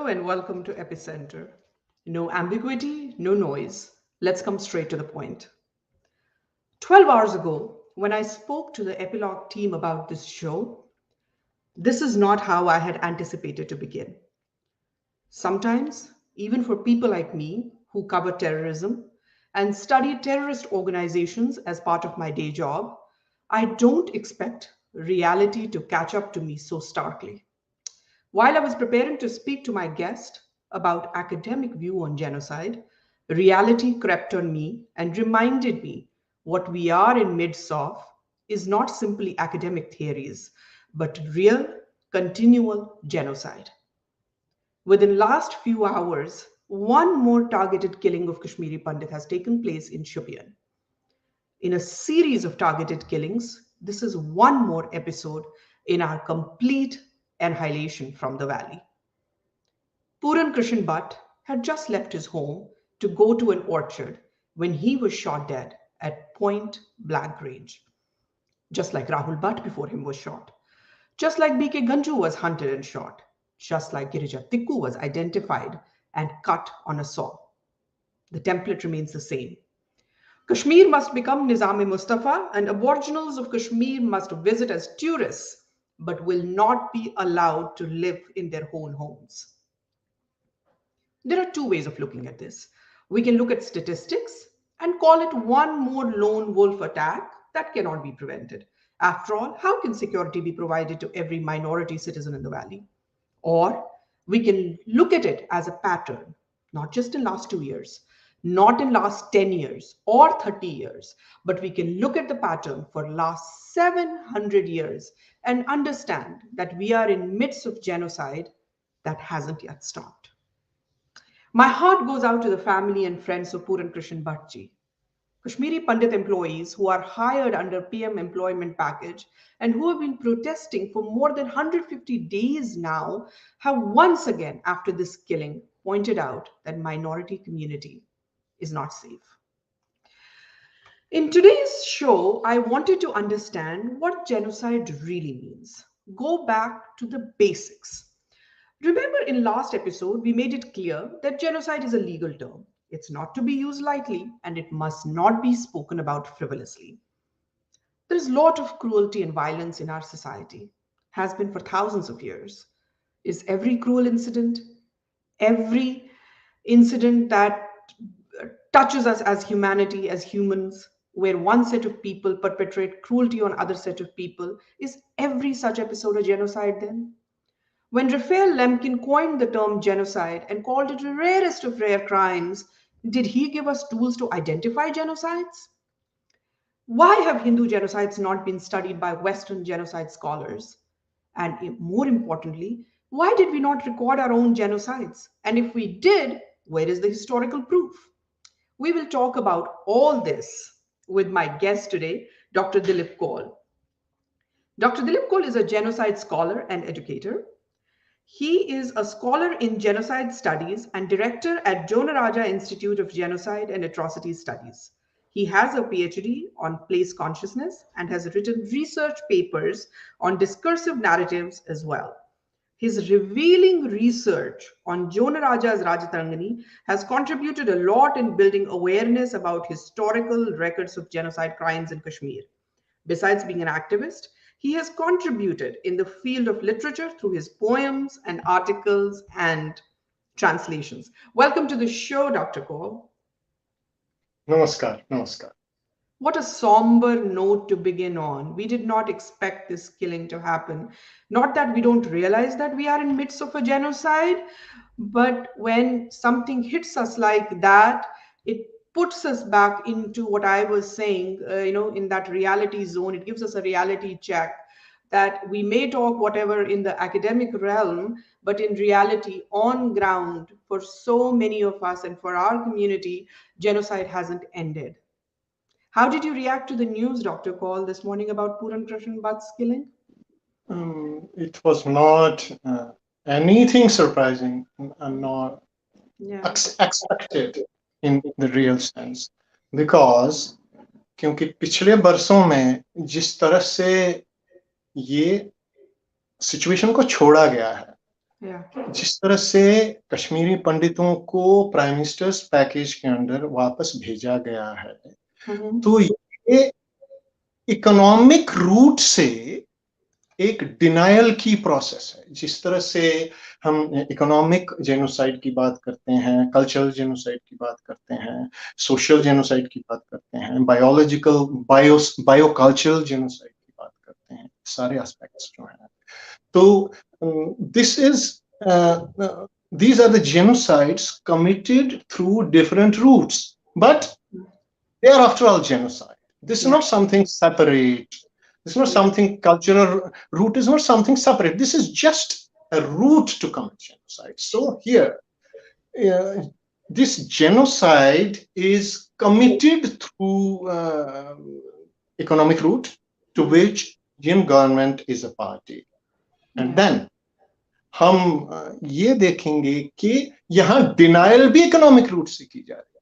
Hello and welcome to Epicenter. No ambiguity, no noise. Let's come straight to the point. 12 hours ago, when I spoke to the Epilogue team about this show, this is not how I had anticipated to begin. Sometimes, even for people like me who cover terrorism and study terrorist organizations as part of my day job, I don't expect reality to catch up to me so starkly. While I was preparing to speak to my guest about academic view on genocide, reality crept on me and reminded me what we are in midst of is not simply academic theories, but real, continual genocide. Within last few hours, one more targeted killing of Kashmiri Pandit has taken place in Shopian. In a series of targeted killings, this is one more episode in our complete annihilation from the valley. Puran Krishan Bhatt had just left his home to go to an orchard when he was shot dead at point blank range, just like Rahul Bhatt before him was shot, just like BK Ganju was hunted and shot, just like Girija Tikku was identified and cut on a saw. The template remains the same. Kashmir must become Nizam-e-Mustafa, and aboriginals of Kashmir must visit as tourists, but will not be allowed to live in their own homes. There are two ways of looking at this. We can look at statistics and call it one more lone wolf attack that cannot be prevented. After all, how can security be provided to every minority citizen in the valley? Or we can look at it as a pattern, not just in last 2 years, not in last 10 years or 30 years, but we can look at the pattern for last 700 years and understand that we are in midst of genocide that hasn't yet stopped. My heart goes out to the family and friends of Puran Krishan Bhattji, Kashmiri Pandit employees who are hired under PM employment package and who have been protesting for more than 150 days now have once again, after this killing, pointed out that minority community is not safe. In today's show, I wanted to understand what genocide really means. Go back to the basics. Remember, in last episode, we made it clear that genocide is a legal term. It's not to be used lightly, and it must not be spoken about frivolously. There is a lot of cruelty and violence in our society, has been for thousands of years. Is every cruel incident, every incident that touches us as humanity, as humans, where one set of people perpetrate cruelty on other set of people, is every such episode a genocide then? When Raphael Lemkin coined the term genocide and called it the rarest of rare crimes, did he give us tools to identify genocides? Why have Hindu genocides not been studied by Western genocide scholars? And more importantly, why did we not record our own genocides? And if we did, where is the historical proof? We will talk about all this with my guest today, Dr. Dileep Kaul. Dr. Dileep Kaul is a genocide scholar and educator. He is a scholar in genocide studies and director at Jonaraja Institute of Genocide and Atrocities Studies. He has a PhD on place consciousness and has written research papers on discursive narratives as well. His revealing research on Jonaraja's Rajatarangani has contributed a lot in building awareness about historical records of genocide crimes in Kashmir. Besides being an activist, he has contributed in the field of literature through his poems and articles and translations. Welcome to the show, Dr. Kaul. Namaskar, namaskar. What a somber note to begin on. We did not expect this killing to happen. Not that we don't realize that we are in midst of a genocide, but when something hits us like that, it puts us back into what I was saying, in that reality zone. It gives us a reality check that we may talk whatever in the academic realm, but in reality, on ground, for so many of us and for our community, genocide hasn't ended. How did you react to the news, Dr. Kaul, this morning about Puran Krishan Bhatt's killing? It was not anything surprising and not expected in the real sense. Because क्योंकि पिछले बरसों में जिस तरह से ये situation को छोड़ा गया है, जिस तरह से कश्मीरी पंडितों को प्राइम मिनिस्टर्स पैकेज के अंदर वापस भेजा गया है, तो ये इकोनॉमिक रूट से एक डिनायल की प्रोसेस है। जिस तरह से हम इकोनॉमिक जेनोसाइड की बात करते हैं, कल्चरल जेनोसाइड की बात करते हैं, सोशल जेनोसाइड की बात करते हैं, बायोकल्चरल जेनोसाइड की बात करते हैं, सारे एस्पेक्ट्स जो हैं, तो these are the genocides committed through different routes, but they are after all genocide. This is not something separate. This is not something cultural root is not something separate. This is just a route to commit genocide. So here, this genocide is committed through economic route to which Indian government is a party. And then हम ये देखेंगे कि यहाँ denial भी economic root से की जा रही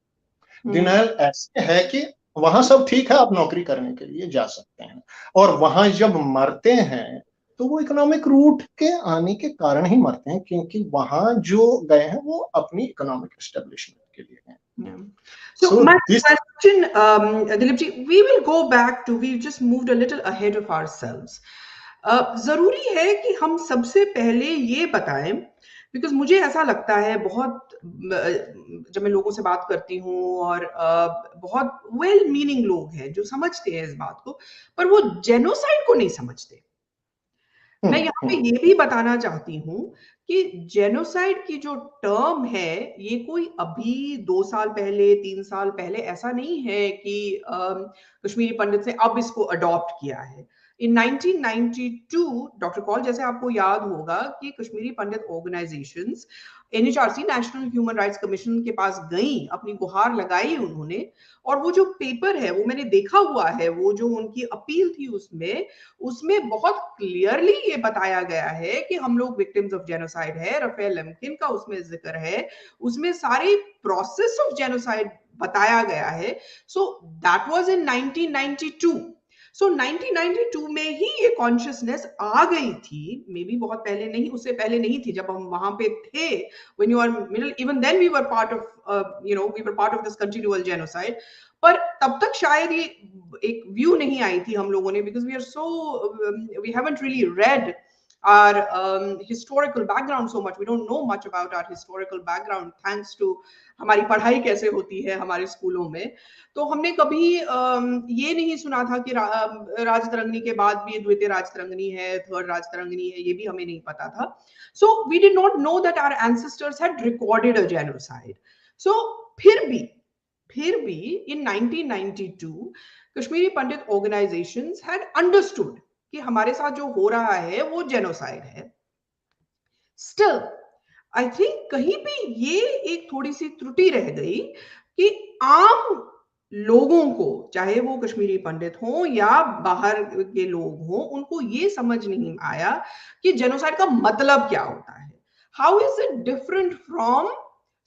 है। डिनायल ऐसे है कि वहां सब ठीक है, आप नौकरी करने के लिए जा सकते हैं, और वहां जब मरते हैं तो वो इकोनॉमिक रूट के आने के कारण ही मरते हैं, क्योंकि वहां जो गए हैं वो अपनी इकोनॉमिक एस्टेब्लिशमेंट के लिए हैं। So my question, Dileep ji, we will go back to, we just moved a little ahead of ourselves. जरूरी है कि हम सबसे पहले ये बताएं, बिकॉज मुझे ऐसा लगता है बहुत, जब मैं लोगों से बात करती हूँ और बहुत वेल मीनिंग लोग हैं जो समझते हैं इस बात को, पर वो जेनोसाइड को नहीं समझते। मैं यहाँ पे ये भी बताना चाहती हूँ कि जेनोसाइड की जो टर्म है, ये कोई अभी 2 साल पहले 3 साल पहले ऐसा नहीं है कि कश्मीरी पंडित ने अब इसको अडॉप्ट किया है। In 1992, डॉक्टर कौल, जैसे आपको याद होगा कि Kashmiri Pandit organisations NHRC, national human rights commission के पास गई, अपनी गुहार लगाई उन्होंने, और वो जो पेपर है वो मैंने देखा हुआ है, वो जो उनकी अपील थी उसमें बहुत क्लियरली ये बताया गया है कि हम लोग विक्टिम्स ऑफ जेनोसाइड है। राफेल लेम्किन का उसमें जिक्र है, उसमें सारे प्रोसेस ऑफ जेनोसाइड बताया गया है। So that was in 1992। सो 1992 में ही ये कॉन्शियसनेस आ गई थी, मे बी बहुत पहले नहीं, उससे पहले नहीं थी, जब हम वहां पे थे, when you are middle, even then we were part of we were part of this continual genocide, पर तब तक शायद ये एक व्यू नहीं आई थी हम लोगों ने, because we haven't really read our historical background so much. We don't know much about our historical background thanks to हमारी पढ़ाई कैसे होती है हमारे स्कूलों में। तो हमने कभी ये नहीं सुना था कि राजतरंगिणी के बाद भी द्वितीय राजतरंगिणी है, थर्ड राजतरंगिणी है, ये भी हमें नहीं पता था। So we did not know that our ancestors had recorded a genocide. So फिर भी in 1992 Kashmiri Pandit organizations had understood कि हमारे साथ जो हो रहा है वो जेनोसाइड है। स्टिल आई थिंक कहीं पे ये एक थोड़ी सी त्रुटि रह गई कि आम लोगों को, चाहे वो कश्मीरी पंडित हो या बाहर के लोग हो, उनको ये समझ नहीं आया कि जेनोसाइड का मतलब क्या होता है। How is it different from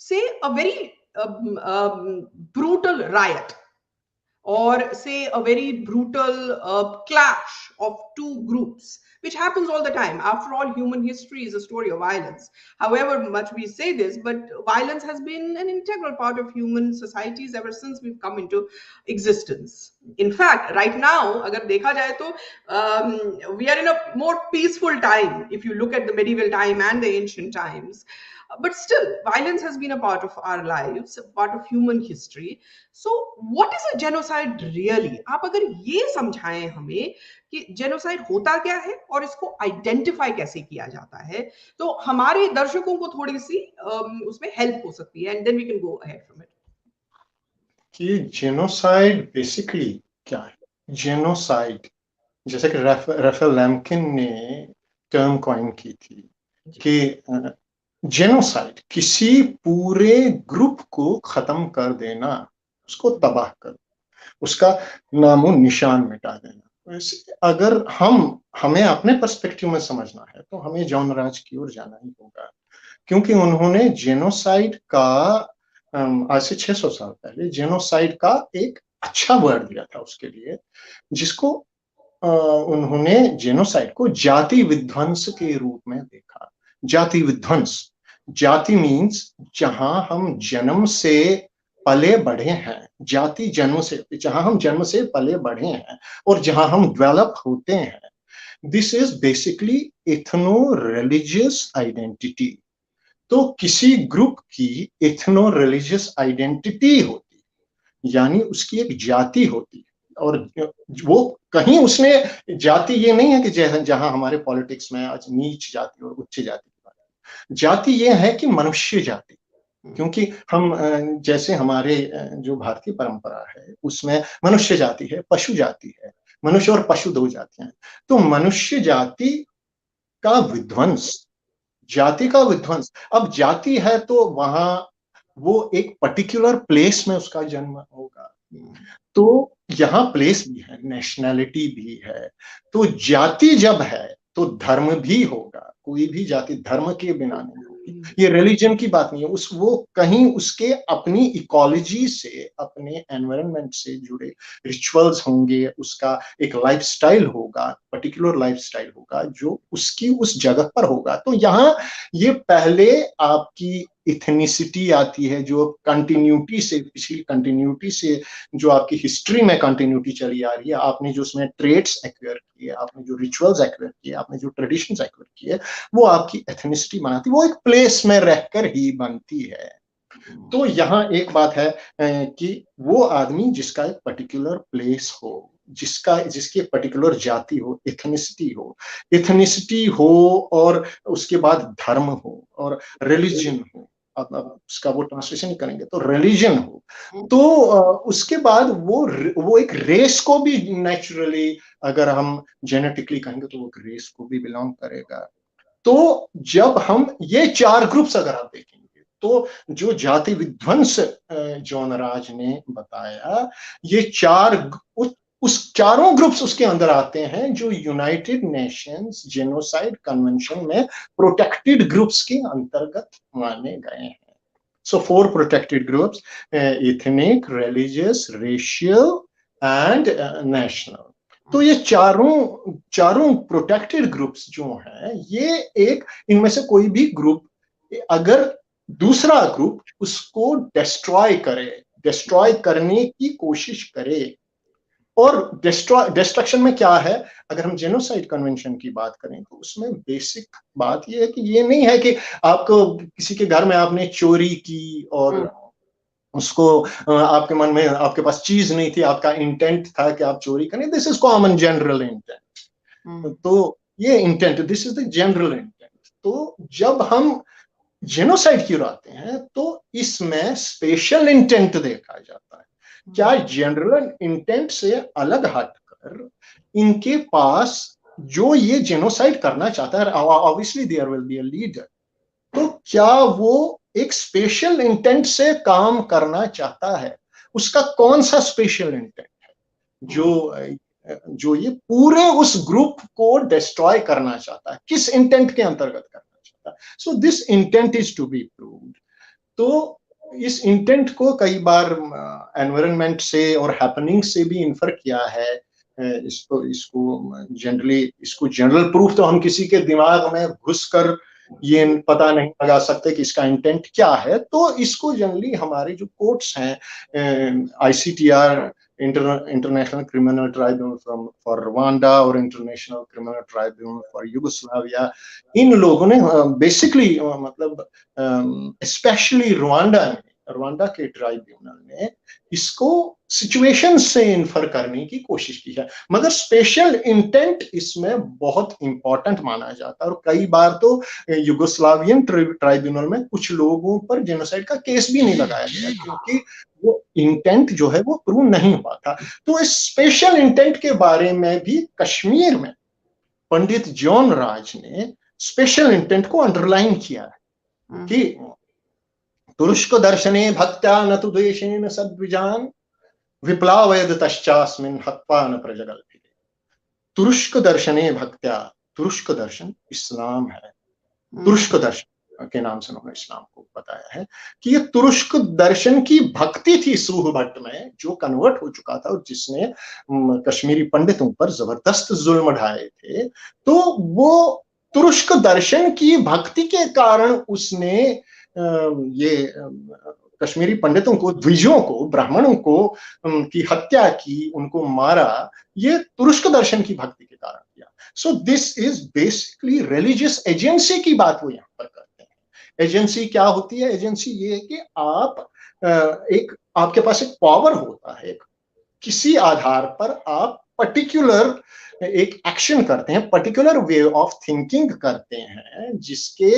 से a very brutal riot, or say a very brutal clash of two groups, which happens all the time. After all, human history is a story of violence. However much we say this, but violence has been an integral part of human societies ever since we've come into existence. In fact, right now, agar dekha jaye to we are in a more peaceful time if you look at the medieval time and the ancient times. But still, violence has been a part of our lives, a part of human history. So, what is a genocide really? आप अगर ये समझाएं हमें कि genocide होता क्या है और इसको आइडेंटिफाई कैसे किया जाता है, तो हमारे दर्शकों को थोड़ी सी उसमें हेल्प हो सकती है, and then we can go ahead from it. कि जेनोसाइड बेसिकली क्या है? जेनोसाइड, जैसे कि राफेल लैम्किन ने टर्म कॉइन की थी कि जेनोसाइड किसी पूरे ग्रुप को खत्म कर देना, उसको तबाह कर, उसका नामो निशान मिटा देना। अगर हमें अपने पर्सपेक्टिव में समझना है तो हमें जॉन राज की ओर जाना ही होगा, क्योंकि उन्होंने जेनोसाइड का आज से 600 साल पहले जेनोसाइड का एक अच्छा वर्ड दिया था उसके लिए, जिसको उन्होंने जेनोसाइड को जाति विध्वंस के रूप में देखा। जाति विध्वंस। जाति मीन्स जहां हम जन्म से पले बढ़े हैं, जाति जन्म से, जहां हम जन्म से पले बढ़े हैं और जहां हम डेवलप होते हैं, this is basically ethno religious identity. तो किसी ग्रुप की इथनो रिलीजियस आइडेंटिटी होती, यानी उसकी एक जाति होती, और वो कहीं उसने जाति ये नहीं है कि जहां हमारे पॉलिटिक्स में आज नीच जाति और उच्च जाति की बात, जाति ये है कि मनुष्य जाति। क्योंकि हम जैसे हमारे जो भारतीय परंपरा है उसमें मनुष्य जाति है, पशु जाति है, मनुष्य और पशु दो जातियां हैं। तो मनुष्य जाति का विध्वंस, जाति का विध्वंस। अब जाति है तो वहां वो एक पर्टिकुलर प्लेस में उसका जन्म होगा, तो यहाँ प्लेस भी है, नेशनैलिटी भी है। तो जाति जब है तो धर्म भी होगा, कोई भी जाति धर्म के बिना नहीं होगी। ये रिलीजन की बात नहीं है, वो कहीं उसके अपनी इकोलॉजी से, अपने एनवायरनमेंट से जुड़े रिचुअल्स होंगे, उसका एक लाइफस्टाइल होगा, पर्टिकुलर लाइफस्टाइल होगा जो उसकी उस जगह पर होगा। तो यहाँ ये पहले आपकी इथेनिसिटी आती है, जो कंटिन्यूटी से, पिछली कंटिन्यूटी से, जो आपकी हिस्ट्री में कंटिन्यूटी चली आ रही है, आपने जो उसमें ट्रेड्स एक्वायर किए, आपने जो रिचुअल्स एक्वायर किए, आपने जो ट्रेडिशंस एक्वायर किए, वो आपकी एथनिसिटी बनाती, वो एक प्लेस में रहकर ही बनती है। तो यहाँ एक बात है कि वो आदमी जिसका एक पर्टिकुलर प्लेस हो, जिसकी एक पर्टिकुलर जाति हो, इथनिसिटी हो और उसके बाद धर्म हो और रिलीजन हो, अब उसका वो ट्रांसलेशन करेंगे तो रिलीजन हो, तो उसके बाद वो एक रेस को भी नेचुरली, अगर हम जेनेटिकली कहेंगे तो वो रेस को भी बिलोंग करेगा। तो जब हम ये 4 ग्रुप्स अगर आप देखेंगे, तो जो जाति विध्वंस जॉन राज ने बताया, ये 4 उस चारों ग्रुप्स उसके अंदर आते हैं जो यूनाइटेड नेशंस जेनोसाइड कन्वेंशन में प्रोटेक्टेड ग्रुप्स के अंतर्गत माने गए हैं। So 4 protected groups, ethnic, religious, racial and national. तो ये चारों प्रोटेक्टेड ग्रुप्स जो हैं, ये एक, इनमें से कोई भी ग्रुप अगर दूसरा ग्रुप उसको डिस्ट्रॉय करने की कोशिश करे, और डिस्ट्रक्शन में क्या है, अगर हम जेनोसाइड कन्वेंशन की बात करें तो उसमें बेसिक बात यह है कि ये नहीं है कि आपको किसी के घर में आपने चोरी की और उसको आपके मन में, आपके पास चीज नहीं थी, आपका इंटेंट था कि आप चोरी करें, this is common general intent. तो ये intent, this is the general intent. तो जब हम जेनोसाइड की ओर आते हैं तो इसमें स्पेशल इंटेंट देखा जाता है। क्या जनरल इंटेंट से अलग हटकर इनके पास जो ये जेनोसाइड करना चाहता है, obviously there will be a leader, तो क्या वो एक स्पेशल इंटेंट से काम करना चाहता है? उसका कौन सा स्पेशल इंटेंट है जो ये पूरे उस ग्रुप को डिस्ट्रॉय करना चाहता है? किस इंटेंट के अंतर्गत करना चाहता है? So this intent is to be proved. तो इस इंटेंट को कई बार एनवायरनमेंट से और हैपनिंग से भी इन्फर किया है। इसको जनरल प्रूफ तो हम किसी के दिमाग में घुसकर ये पता नहीं लगा सकते कि इसका इंटेंट क्या है। तो इसको जनरली हमारे जो कोर्ट्स हैं, ICTR, international criminal tribunal for Rwanda और international criminal tribunal for Yugoslavia, इन लोगों ने बेसिकली मतलब स्पेशली रवांडा के ट्राइब्यूनल ने इसको सिचुएशन से इन्फर करने की कोशिश की है, मगर स्पेशल इंटेंट इसमें बहुत इंपॉर्टेंट माना जाता है। और कई बार तो यूगोस्लावियन ट्राइब्यूनल में कुछ लोगों पर जेनोसाइड का केस भी नहीं लगाया गया, क्योंकि वो इंटेंट जो है वो प्रूव नहीं हुआ था। तो इस स्पेशल इंटेंट के बारे में भी कश्मीर में पंडित जॉन राज ने स्पेशल इंटेंट को अंडरलाइन किया है कि तुरुष्क दर्शने भक्त्या न तु द्वेषेण सद्विजान विप्लावयद तश्चास्मिन् हत्वा न प्रजगल्भिते। तुरुष्क दर्शने भक्त्या, तुरुष्क दर्शन इस्लाम है, तुरुष्क दर्शन के नाम से उन्होंने इस्लाम को बताया है कि ये तुरुष्क दर्शन की भक्ति थी सूह भट्ट में, जो कन्वर्ट हो चुका था और जिसने कश्मीरी पंडितों पर जबरदस्त जुल्म ढाए थे। तो वो तुरुष्क दर्शन की भक्ति के कारण उसने ये कश्मीरी पंडितों को, द्विजों को, ब्राह्मणों को की हत्या की, उनको मारा, ये तुरुष्क दर्शन की भक्ति के कारण किया। So this is basically religious agency की बात वो यहाँ पर करते हैं। एजेंसी क्या होती है? एजेंसी ये है कि आप आपके पास एक पावर होता है, किसी आधार पर आप पर्टिकुलर एक एक्शन करते हैं, पर्टिकुलर वे ऑफ थिंकिंग करते हैं, जिसके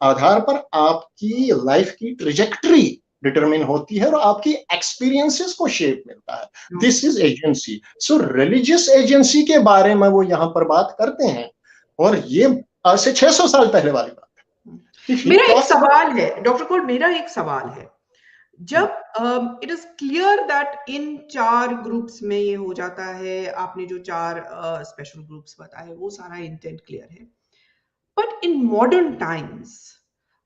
आधार पर आपकी लाइफ की ट्रेजेक्टरी डिटरमिन होती है और आपकी एक्सपीरियंसेस को शेप मिलता है। This is agency. So religious agency के बारे में वो यहाँ पर बात करते हैं, और ये आज से 600 साल पहले वाली बात है। मेरा एक सवाल है डॉक्टर कौल, मेरा एक सवाल है, जब it is clear that in 4 groups में ये हो जाता है, आपने जो 4 स्पेशल ग्रुप्स बताए वो सारा इंटेंट क्लियर है, बट इन मॉडर्न टाइम्स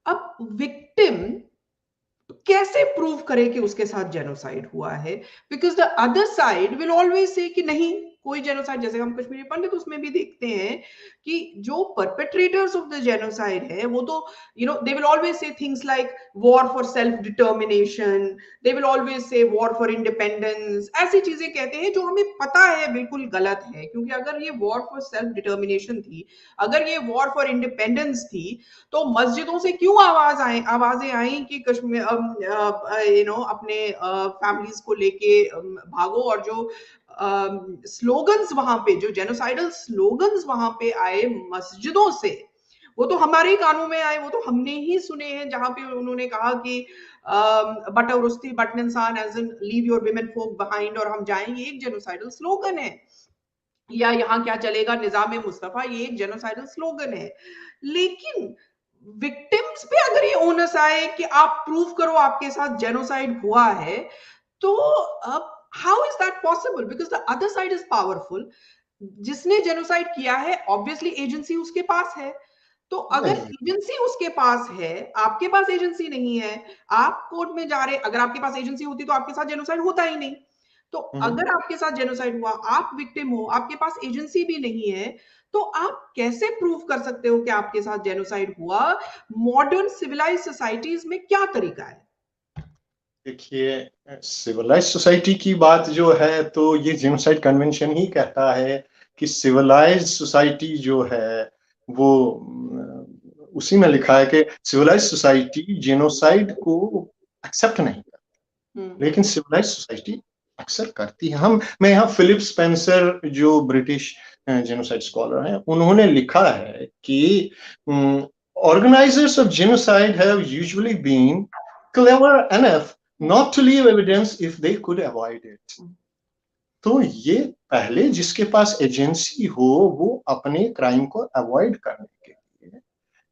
अब विक्टिम कैसे प्रूव करे कि उसके साथ जेनोसाइड हुआ है? Because the other side will always say कि नहीं कोई जेनोसाइड, जैसे हम कश्मीरी पंडित उसमें भी देखते हैं कि जो परपेट्रेटर्स ऑफ द जेनोसाइड है वो तो they will always say things like war for self determination, they will always say war for independence, ऐसी चीजें कहते हैं जो हमें पता है बिल्कुल गलत है, क्योंकि अगर ये वॉर फॉर सेल्फ डिटर्मिनेशन थी, अगर ये वॉर फॉर इंडिपेंडेंस थी, तो मस्जिदों से क्यों आवाजें आई कि कश्मीर अपने फैमिलीज को लेके भागो, और जो स्लोगन्स वहां पे, जो जेनोसाइडल स्लोगन्स वहां पे आए मस्जिदों से, वो तो हमारे कानों में आए, वो तो हमने ही सुने हैं, जहां पे उन्होंने कहा कि बट उरुस्ती बट इंसान as in leave your women folk behind, और हम जाएंगे, एक जेनोसाइडल स्लोगन है। या यहाँ क्या चलेगा निजाम मुस्तफा, ये एक जेनोसाइडल स्लोगन है। लेकिन विक्टिम्स पे अगर ये ओनस आए कि आप प्रूव करो आपके साथ जेनोसाइड हुआ है, तो how is that possible? Because the other side is powerful, जिसने जेनोसाइड किया है ऑब्वियसली एजेंसी उसके पास है, तो अगर एजेंसी उसके पास है, आपके पास एजेंसी नहीं है, आप कोर्ट में जा रहे, अगर आपके पास एजेंसी होती तो आपके साथ जेनोसाइड होता ही नहीं। तो अगर आपके साथ जेनोसाइड हुआ, आप विक्टिम हो, आपके पास एजेंसी भी नहीं है, तो आप कैसे प्रूव कर सकते हो कि आपके साथ जेनोसाइड हुआ? मॉडर्न सिविलाइज्ड सोसाइटीज में क्या तरीका है? देखिए, सिविलाइज सोसाइटी की बात जो है, तो ये जेनोसाइड कन्वेंशन ही कहता है कि सिविलाइज सोसाइटी जो है वो उसी में लिखा है कि सिविलाइज सोसाइटी जेनोसाइड को एक्सेप्ट नहीं करती, लेकिन सिविलाइज सोसाइटी अक्सर करती है। मैं यहाँ फिलिप स्पेंसर जो ब्रिटिश जेनोसाइड स्कॉलर हैं, उन्होंने लिखा है कि organisers of genocide have usually been clever enough not to leave evidence if they could avoid it. तो ये पहले जिसके पास एजेंसी हो वो अपने क्राइम को अवॉइड करने के लिए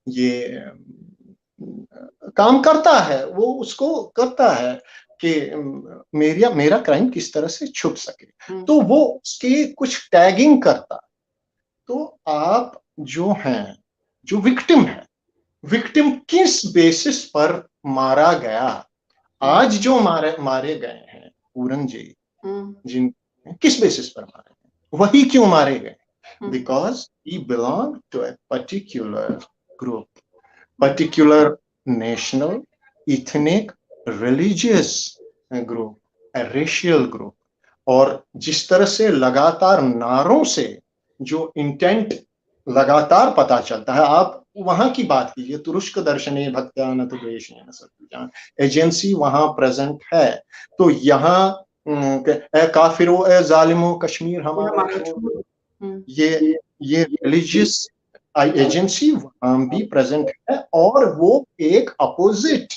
ये काम करता है, वो उसको करता है कि मेरा क्राइम किस तरह से छुप सके, तो वो उसके कुछ टैगिंग करता। तो आप जो हैं, जो विक्टिम है, विक्टिम किस बेसिस पर मारा गया, आज जो मारे गए हैं औरंगजेब, जिन किस बेसिस पर मारे गए, वही क्यों मारे गए? Because he belong to a particular group, particular national, ethnic, religious group, racial group. और जिस तरह से लगातार नारों से जो इंटेंट लगातार पता चलता है, आप वहां की बात कीजिए, तुरुष्क दर्शने भक्त्या न तो द्वेषेण सत्पुजान, एजेंसी वहां प्रेजेंट है। तो यहाँ काफिरो ए जालिमो कश्मीर हमारा, ये रिलीजियस एजेंसी वहां भी प्रेजेंट है, और वो एक अपोजिट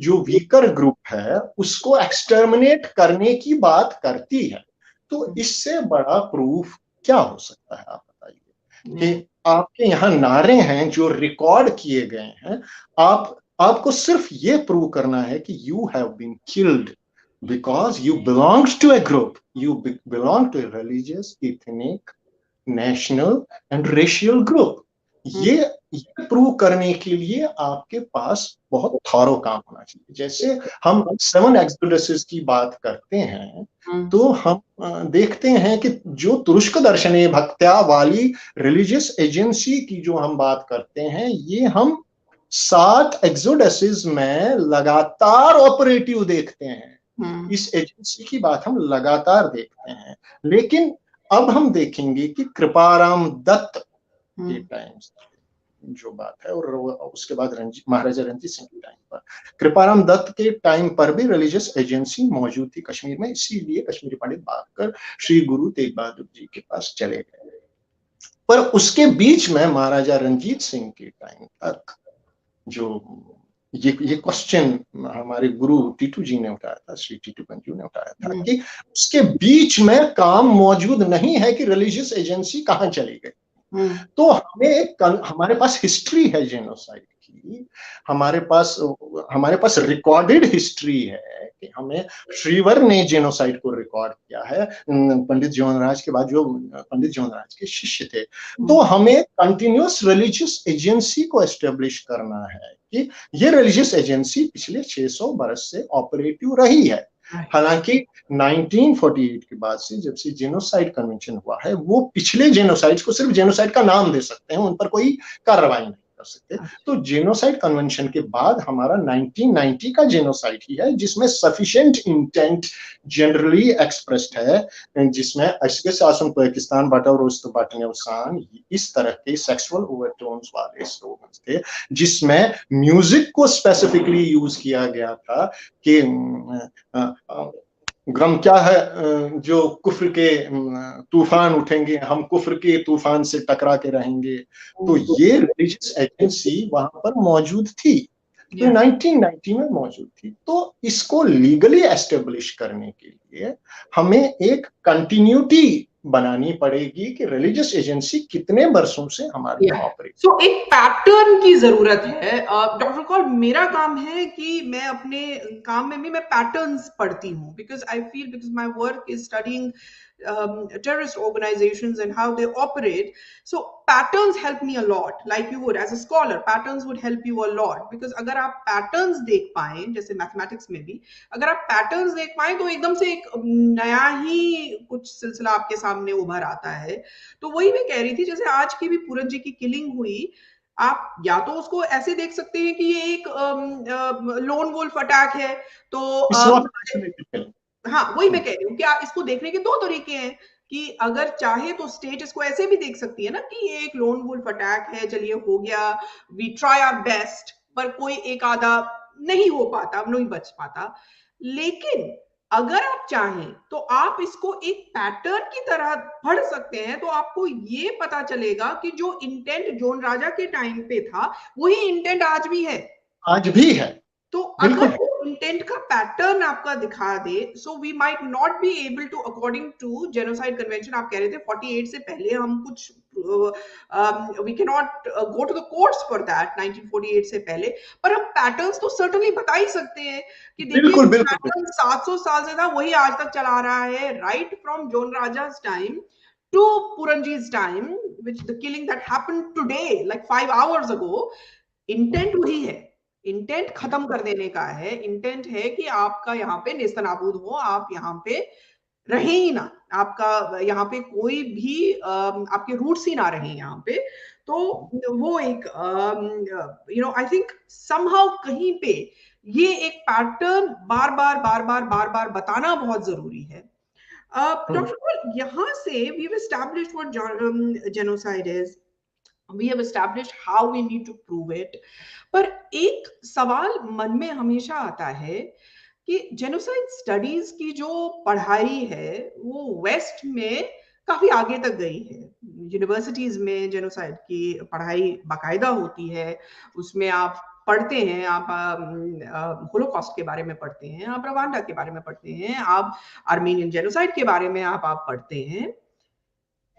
जो वीकर ग्रुप है उसको एक्सटर्मिनेट करने की बात करती है। तो इससे बड़ा प्रूफ क्या हो सकता है, आप बताइए। कि आपके यहाँ नारे हैं जो रिकॉर्ड किए गए हैं, आपको सिर्फ ये प्रूव करना है कि you have been killed because you belong to a group, you belong to a religious, ethnic, national and racial group. ये प्रूव करने के लिए आपके पास बहुत थॉरो काम होना चाहिए। जैसे हम 7 एक्सोडसेस की बात करते हैं, तो हम देखते हैं कि जो तुरुष्क दर्शने भक्त्या वाली रिलीजियस एजेंसी की जो हम बात करते हैं, ये हम 7 एक्सोडसेस में लगातार ऑपरेटिव देखते हैं। इस एजेंसी की बात हम लगातार देखते हैं। लेकिन अब हम देखेंगे कि कृपाराम दत्त के टाइम जो बात है, और उसके बाद महाराजा रंजीत सिंह के टाइम पर, कृपाराम दत्त के टाइम पर भी रिलीजियस एजेंसी मौजूद थी कश्मीर में। इसीलिए कश्मीरी पंडित भागकर श्री गुरु तेग बहादुर जी के पास चले गए। पर उसके बीच में महाराजा रंजीत सिंह के टाइम तक जो ये क्वेश्चन हमारे गुरु टीटू जी ने उठाया था, श्री टीटू गंजू ने उठाया था, कि उसके बीच में काम मौजूद नहीं है कि रिलीजियस एजेंसी कहां चली गई। तो हमारे पास हिस्ट्री है जेनोसाइड की, हमारे पास रिकॉर्डेड हिस्ट्री है कि हमें श्रीवर ने जेनोसाइड को रिकॉर्ड किया है, पंडित जीवनराज के बाद जो पंडित जीवनराज के शिष्य थे। तो हमें कंटिन्यूअस रिलीजियस एजेंसी को एस्टेब्लिश करना है कि ये रिलीजियस एजेंसी पिछले 600 वर्ष से ऑपरेटिव रही है। हालांकि 1948 के बाद से, जब से जेनोसाइड कन्वेंशन हुआ है, वो पिछले जेनोसाइड्स को सिर्फ जेनोसाइड का नाम दे सकते हैं, उन पर कोई कार्रवाई नहीं कर सकते। तो जेनोसाइड कन्वेंशन के बाद हमारा 1990 का जेनोसाइड ही है, जिसमें सफिशिएंट इंटेंट जनरली एक्सप्रेस्ड है, जिसमें अशके शासन पाकिस्तान बाटा और बाटने उसान, इस तरह के सेक्सुअल ओवरटोन्स वाले स्लोगन्स थे, जिसमें म्यूजिक को स्पेसिफिकली यूज किया गया था कि ग्रम क्या है, जो कुफ्र के तूफान उठेंगे, हम कुफ्र के तूफान से टकरा के रहेंगे। तो ये रिलीजियस एजेंसी वहां पर मौजूद थी, तो 1990 में मौजूद थी। तो इसको लीगली एस्टेब्लिश करने के लिए हमें एक कंटिन्यूटी बनानी पड़ेगी कि रिलीजियस एजेंसी कितने वर्षों से हमारे यहाँ ऑपरेट। सो एक पैटर्न की जरूरत है। डॉक्टर कौल, मेरा काम है कि मैं अपने काम में भी मैं पैटर्न्स पढ़ती हूँ, because I feel, because my work is studying terrorist organizations and how they operate. So patterns help me a lot. Like you would, as a scholar, patterns would help you a lot, because अगर आप patterns देख पाएं, जैसे mathematics में भी अगर आप patterns देख पाएं, तो एकदम से एक नया ही कुछ सिलसिला आपके सामने उभर आता है। तो वही मैं कह रही थी, जैसे आज की भी पूरन जी की किलिंग हुई, आप या तो उसको ऐसे देख सकते हैं कि ये एक लोन वुल्फ अटैक है, तो हाँ, वही मैं कह रही हूँ कि इसको देखने के 2 तरीके हैं, कि अगर चाहे तो स्टेट इसको ऐसे भी देख सकती है ना कि ये एक लोन वुल्फ अटैक है, चलिए हो गया, वी ट्राई आवर बेस्ट, पर कोई एक आधा नहीं हो पाता, नहीं बच पाता। लेकिन अगर आप चाहें तो आप इसको एक पैटर्न की तरह पढ़ सकते हैं, तो आपको ये पता चलेगा कि जो इंटेंट जोन राजा के टाइम पे था, वही इंटेंट आज भी है। आज भी है। तो अगर इंटेंट का पैटर्न आपका दिखा दे, so we might not be able to, according to genocide convention, आप कह रहे थे 48 से पहले हम कुछ we can not go to the courts for that, 1948 से पहले, पर हम पैटर्न्स तो सर्टेनली बता ही सकते हैं कि देखिए पैटर्न 700 साल से था, वही आज तक चला रहा है, right from Jonaraja time to Puranji's time, which the killing that happened today, like 5 hours ago, intent वही है, इंटेंट खत्म कर देने का है, इंटेंट है कि आपका यहाँ पे नेस्तनाबूद हो, आप यहाँ पे रहे ही ना, आपका यहाँ पे कोई भी आपके रूट्स ही ना रहे यहाँ पे। तो वो एक आई थिंक समहाउ कहीं पे ये एक पैटर्न बार बार बताना बहुत जरूरी है। डॉक्टर कौल, यहाँ से we have established what genocide is, we have established how we need to prove it, पर एक सवाल मन में हमेशा आता है कि जेनोसाइड स्टडीज की जो पढ़ाई है वो वेस्ट में काफी आगे तक गई है। यूनिवर्सिटीज में जेनोसाइड की पढ़ाई बाकायदा होती है, उसमें आप पढ़ते हैं, आप होलोकॉस्ट के बारे में पढ़ते हैं, आप रवांडा के बारे में पढ़ते हैं, आप आर्मेनियन जेनोसाइड के बारे में आप पढ़ते हैं।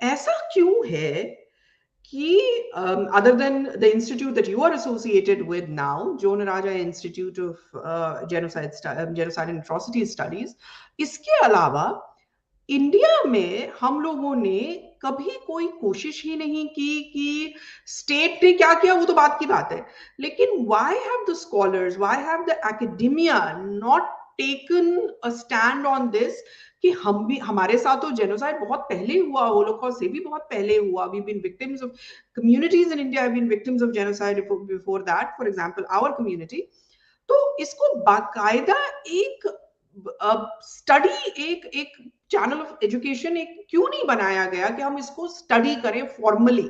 ऐसा क्यों है कि other than the institute that you are associated with now, Joan Raja Institute of Genocide and Atrocity Studies, इसके अलावा इंडिया में हम लोगों ने कभी कोई कोशिश ही नहीं की कि स्टेट ने क्या किया, वो तो बात की बात है, लेकिन why have the scholars, why have the academia not taken a stand on this कि हम भी, हमारे साथ तो जेनोसाइड बहुत पहले हुआ, होलोकॉस्ट से भी बहुत पहले हुआ, we been victims of, communities in India have been victims of genocide before that, for example our community. तो इसको बाकायदा एक स्टडी, एक एक चैनल ऑफ एजुकेशन एक क्यों नहीं बनाया गया कि हम इसको स्टडी करें फॉर्मली,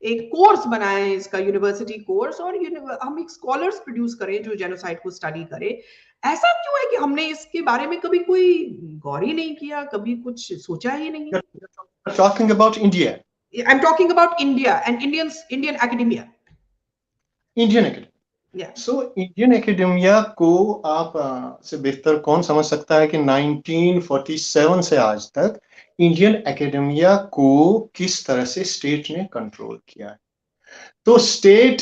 एक कोर्स बनाएं इसका, यूनिवर्सिटी कोर्स, और हम एक स्कॉलर्स प्रोड्यूस करें जो जेनोसाइड को स्टडी करे। ऐसा क्यों है कि हमने इसके बारे में कभी कोई गौर ही नहीं किया, कभी कुछ सोचा ही नहीं? Talking about India. I'm talking about India and Indian academia. Indian academia. Yeah. So Indian academia को आप से बेहतर कौन समझ सकता है कि 1947 से आज तक इंडियन एकेडेमिया को किस तरह से स्टेट ने कंट्रोल किया है। तो स्टेट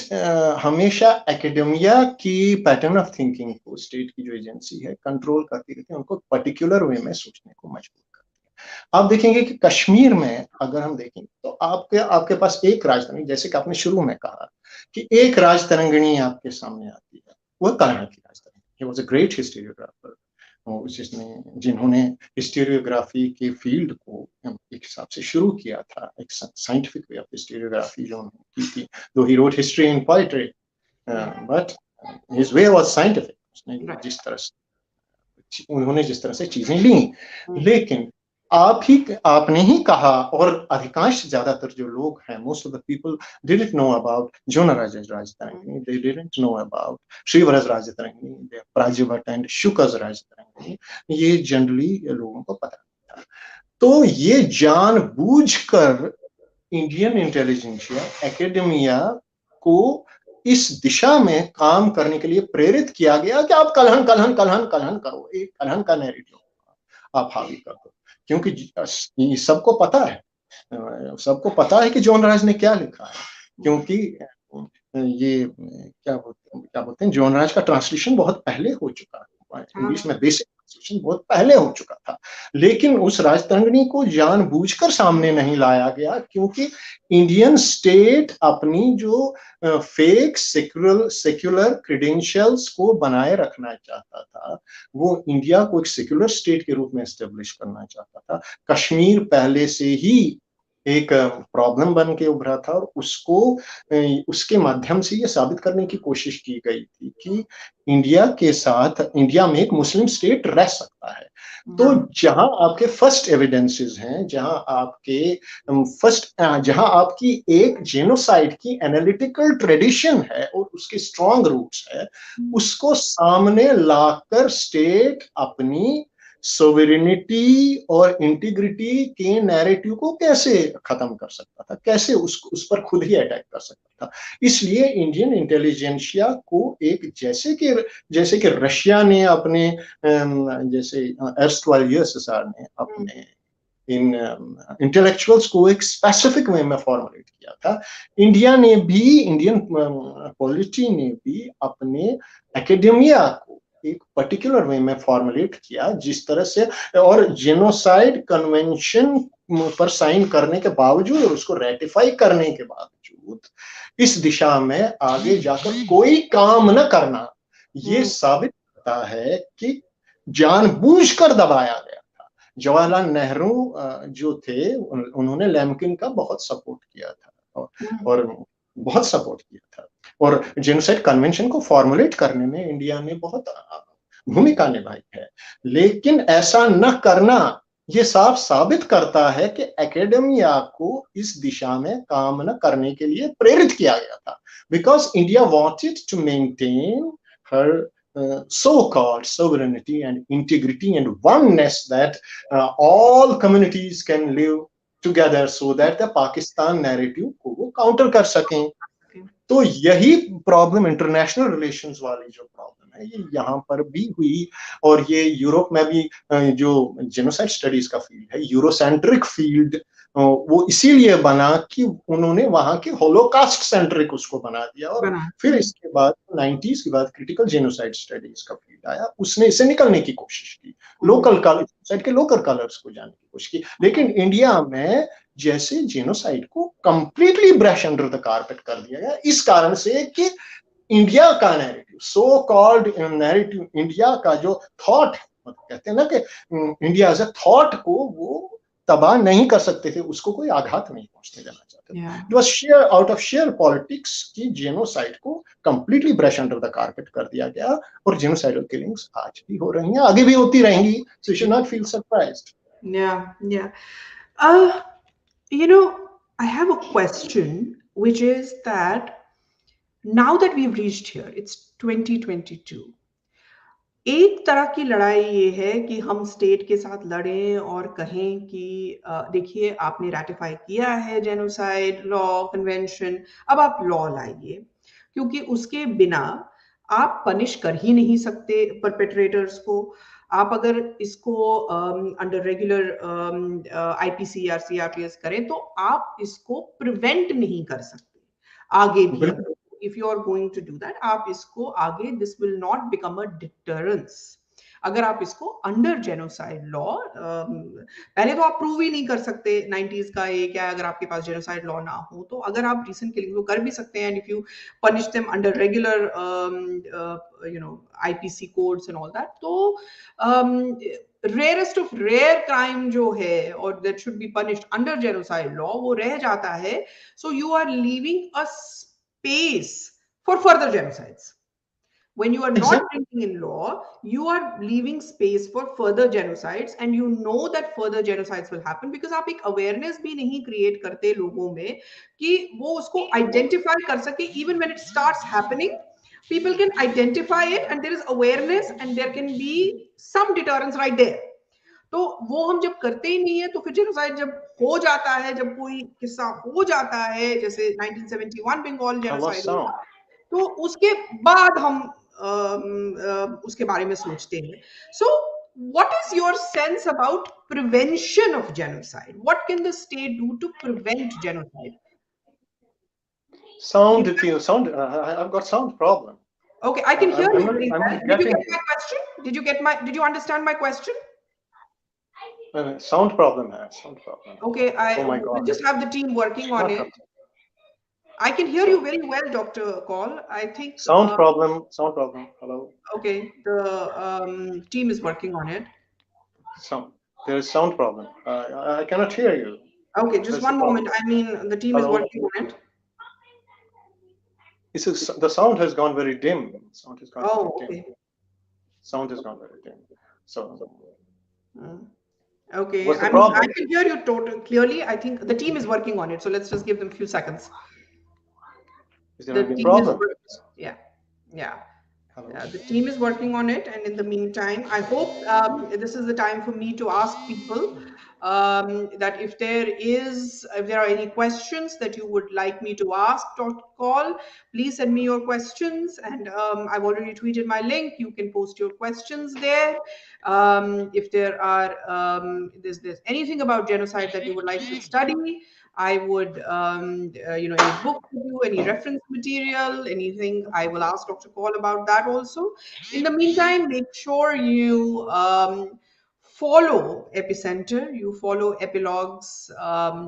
हमेशा एकेडेमिया की पैटर्न ऑफ थिंकिंग को, स्टेट की जो एजेंसी है, कंट्रोल करती रहती है, उनको पर्टिकुलर वे में सोचने को मजबूर करती है। आप देखेंगे कि कश्मीर में अगर हम देखेंगे तो आपके पास एक राजधानी, जैसे कि आपने शुरू में कहा कि एक राजतरंगिणी आपके सामने आती है, वो कलहड़ की Rajatarangini. He was a great historiographer, जिन्होंने हिस्टोरियोग्राफी के फील्ड को एक हिसाब से शुरू किया था, एक साइंटिफिक वे ऑफ हिस्टोरियोग्राफी जो उन्होंने की थी, दो he wrote history in poetry, but his way was scientific. उसने जिस तरह से चीजें ली, लेकिन आपने ही कहा, और अधिकांश ज्यादातर जो लोग हैं, most of the people didn't know about Jonaraja Rajatarangini, they didn't know about Shrivara Rajatarangini, Prajyabhatta and Shuka Rajatarangini, ये जनरली लोगों को पता नहीं था। तो ये जानबूझकर इंडियन इंटेलिजेंसिया एकेडेमिया को इस दिशा में काम करने के लिए प्रेरित किया गया कि आप कलहन कलहन कलहन कलहन करो, एक कलहन का नैरेटिव आप हावी कर दो, क्योंकि सबको पता है कि जोनराज ने क्या लिखा है, क्योंकि ये क्या बोलते हैं, जोनराज का ट्रांसलेशन बहुत पहले हो चुका है, इंग्लिश में बेसिक ट्रांसलेशन बहुत पहले हो चुका था, लेकिन उस राजतरंगिणी को जानबूझकर सामने नहीं लाया गया, क्योंकि इंडियन स्टेट अपनी जो फेक सेक्युलर क्रेडेंशियल्स को बनाए रखना चाहता था, वो इंडिया को एक सेक्युलर स्टेट के रूप में एस्टेब्लिश करना चाहता था। कश्मीर पहले से ही एक प्रॉब्लम बन के उभरा था, और उसके माध्यम से ये साबित करने की कोशिश की गई थी कि इंडिया में एक मुस्लिम स्टेट रह सकता है। तो जहां आपके फर्स्ट एविडेंसेस हैं, जहां आपकी एक जेनोसाइड की एनालिटिकल ट्रेडिशन है और उसके स्ट्रॉन्ग रूट्स है, उसको सामने लाकर स्टेट अपनी सोवेरेनिटी और इंटीग्रिटी के नैरेटिव को कैसे खत्म कर सकता था, कैसे उस पर खुद ही अटैक कर सकता था। इसलिए इंडियन इंटेलिजेंसिया को एक जैसे कि रशिया ने अपने जैसे एर्स्टवाइल यूएसएसआर ने अपने इन इंटेलेक्चुअल्स को एक स्पेसिफिक वे में फॉर्मुलेट किया था, इंडियन पॉलिटी ने भी अपने एकेडेमिया को एक पर्टिकुलर वे में फॉर्मुलेट किया, जिस तरह से, और जेनोसाइड कन्वेंशन पर साइन करने के बावजूद और उसको रेटिफाई करने के बावजूद इस दिशा में आगे जाकर कोई काम न करना, ये साबित करता है कि जानबूझकर दबाया गया था। जवाहरलाल नेहरू जो थे, उन्होंने लैम्किन का बहुत सपोर्ट किया था और बहुत सपोर्ट किया था, और जेनोसाइड कन्वेंशन को फॉर्मुलेट करने में इंडिया ने बहुत भूमिका निभाई है। लेकिन ऐसा न करना ये साफ साबित करता है कि एकेडेमिया को इस दिशा में काम न करने के लिए प्रेरित किया गया था, because India wanted to maintain her so-called sovereignty and integrity and oneness, that all communities can live together, so that the Pakistan narrative को वो काउंटर कर सकें। तो यही प्रॉब्लम, इंटरनेशनल रिलेशंस वाली जो प्रॉब्लम है, ये यहाँ पर भी हुई, और ये यूरोप में भी जो जेनोसाइड स्टडीज का फील्ड है, यूरोसेंट्रिक फील्ड वो इसीलिए बना कि उन्होंने वहां के होलोकास्ट सेंट्रिक उसको बना दिया, और फिर इसके बाद 90s के बाद क्रिटिकल जेनोसाइड स्टडीज का फील्ड आया, उसने इससे निकलने की कोशिश की, लोकल जेनोसाइड के लोकल कलर्स को जानने की कोशिश की। लेकिन इंडिया में जैसे जेनोसाइड को completely brush under the carpet कर दिया गया, इस कारण से कि इंडिया का narrative, so called narrative, India का जो थॉट, कहते हैं ना कि इंडिया एज ए थॉट को वो तबाह नहीं कर सकते थे, उसको कोई आघात नहीं पहुंचने देना चाहते थे। It was share out of share politics की जेनोसाइड को completely brush under the carpet कर दिया गया, और जेनोसाइडल किलिंग्स आज भी हो रही हैं, आगे भी होती रहेंगी, so you should not feel surprised. You know, I have a question, which is that now that we've reached here, it's 2022. एक तरह की लड़ाई ये है कि हम स्टेट के साथ लड़ें और कहें कि देखिए आपने रैटिफाई किया है जेनोसाइड लॉ कन्वेंशन, अब आप लॉ लाइए, क्योंकि उसके बिना आप पनिश कर ही नहीं सकते परपेट्रेटर्स को। आप अगर इसको अंडर रेगुलर आईपीसी या सीआरपीएस करें तो आप इसको प्रिवेंट नहीं कर सकते आगे भी। If you are going to do that, आप इसको आगे, this will not become a deterrence। अगर आप इसको अंडर जेनोसाइड लॉ, पहले तो आप प्रूव ही नहीं कर सकते 90s का ये क्या है अगर आपके पास जेनोसाइड लॉ ना हो, तो अगर आप रिसेंट किलिंग को कर भी सकते हैं, and if you punish them under regular IPC codes and all that, तो रेयरेस्ट ऑफ रेयर क्राइम जो है और that should be punished under genocide law वो रह जाता है। So you are leaving a space for further genocides. When you are not bringing in law, you are leaving space for further genocides, and you know that further genocides will happen because आप एक awareness भी नहीं create करते लोगों में कि वो उसको identify कर सके। Even when it starts happening, people can identify it and there is awareness and there can be some deterrence right there. तो वो हम जब करते ही नहीं है तो फिर जेनोसाइड जब हो जाता है, जब कोई किस्सा हो जाता है जैसे 1971 बंगाल जेनोसाइड हुआ, तो उसके बाद हम उसके बारे में सोचते हैं। सो what is your sense about prevention of genocide? What can the state do to prevent genocide? Sound, I've got sound problem. Okay, I can hear you very well. Did you get my question? Did you understand my question? Sound problem hai, sound problem. Okay, oh my God. We'll just have the team working on it. I can hear you very well, Dr. Kaul. I think sound problem. Hello. Okay, the team is working on it. There is sound problem. I cannot hear you. Okay, just one moment. I mean, the team is working on it. The sound has gone very dim. Sound has gone very dim. Sound has gone very dim. So. Okay, I can hear you totally clearly. I think the team is working on it. So let's just give them a few seconds. Is there any problem? Yeah. The team is working on it, and in the meantime, I hope this is the time for me to ask people that if there are any questions that you would like me to ask Dr. Kaul, please send me your questions, and I've already tweeted my link. You can post your questions there. If there are there's anything about genocide that you would like to study, I would, any book review, any reference material, anything, I will ask Dr. Kaul about that also. In the meantime, make sure you follow Epicenter, you follow Epilogue's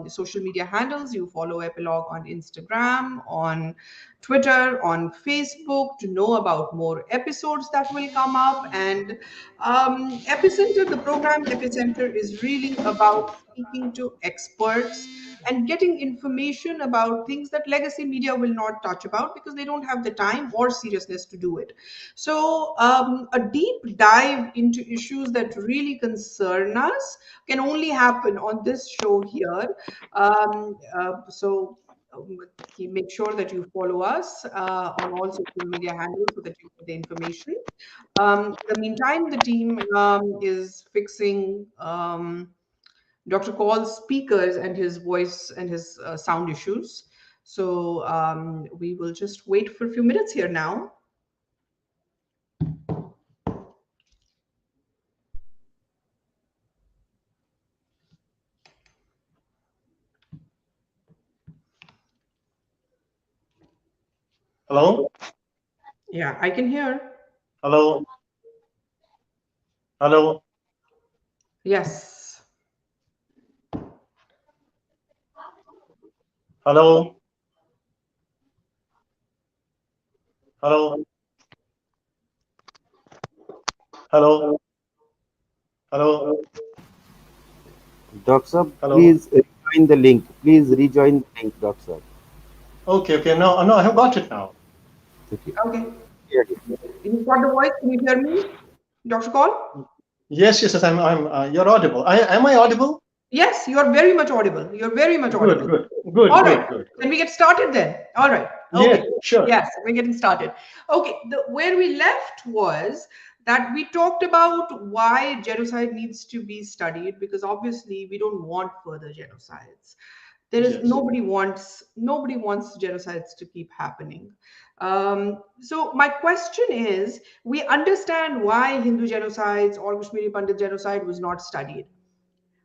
social media handles, you follow Epilogue on Instagram, on Twitter, on Facebook to know about more episodes that will come up. And Epicenter, the program Epicenter is really about speaking to experts and getting information about things that legacy media will not touch about because they don't have the time or seriousness to do it. So a deep dive into issues that really concern us can only happen on this show here. So make sure that you follow us on all social media handles so that you get the information. In the meantime, the team is fixing Dr. Kaul's speakers and his voice and his sound issues. So we will just wait for a few minutes here now. Hello? Yeah, I can hear. Hello? Hello? Yes. Hello? Hello? Hello? Hello? Dr. Sir, Hello? please rejoin the link. Please rejoin the link, Dr. Sir. Okay, okay. No, no, I have got it now. Okay. Okay. Yeah. You got the voice? Can you hear me, Dr. Call? Yes, yes, yes. You're audible. Am I audible? Yes, you are very much audible. You're very much Good, audible. good, good, All right. good, good, Can good. we get started then? All right. Yes, Okay. sure. Yes, we're getting started. Okay. Where we left was that we talked about why genocide needs to be studied, because obviously we don't want further genocides. There is Yes. nobody wants genocides to keep happening. So my question is, we understand why Hindu genocides or Kashmiri Pandit genocide was not studied.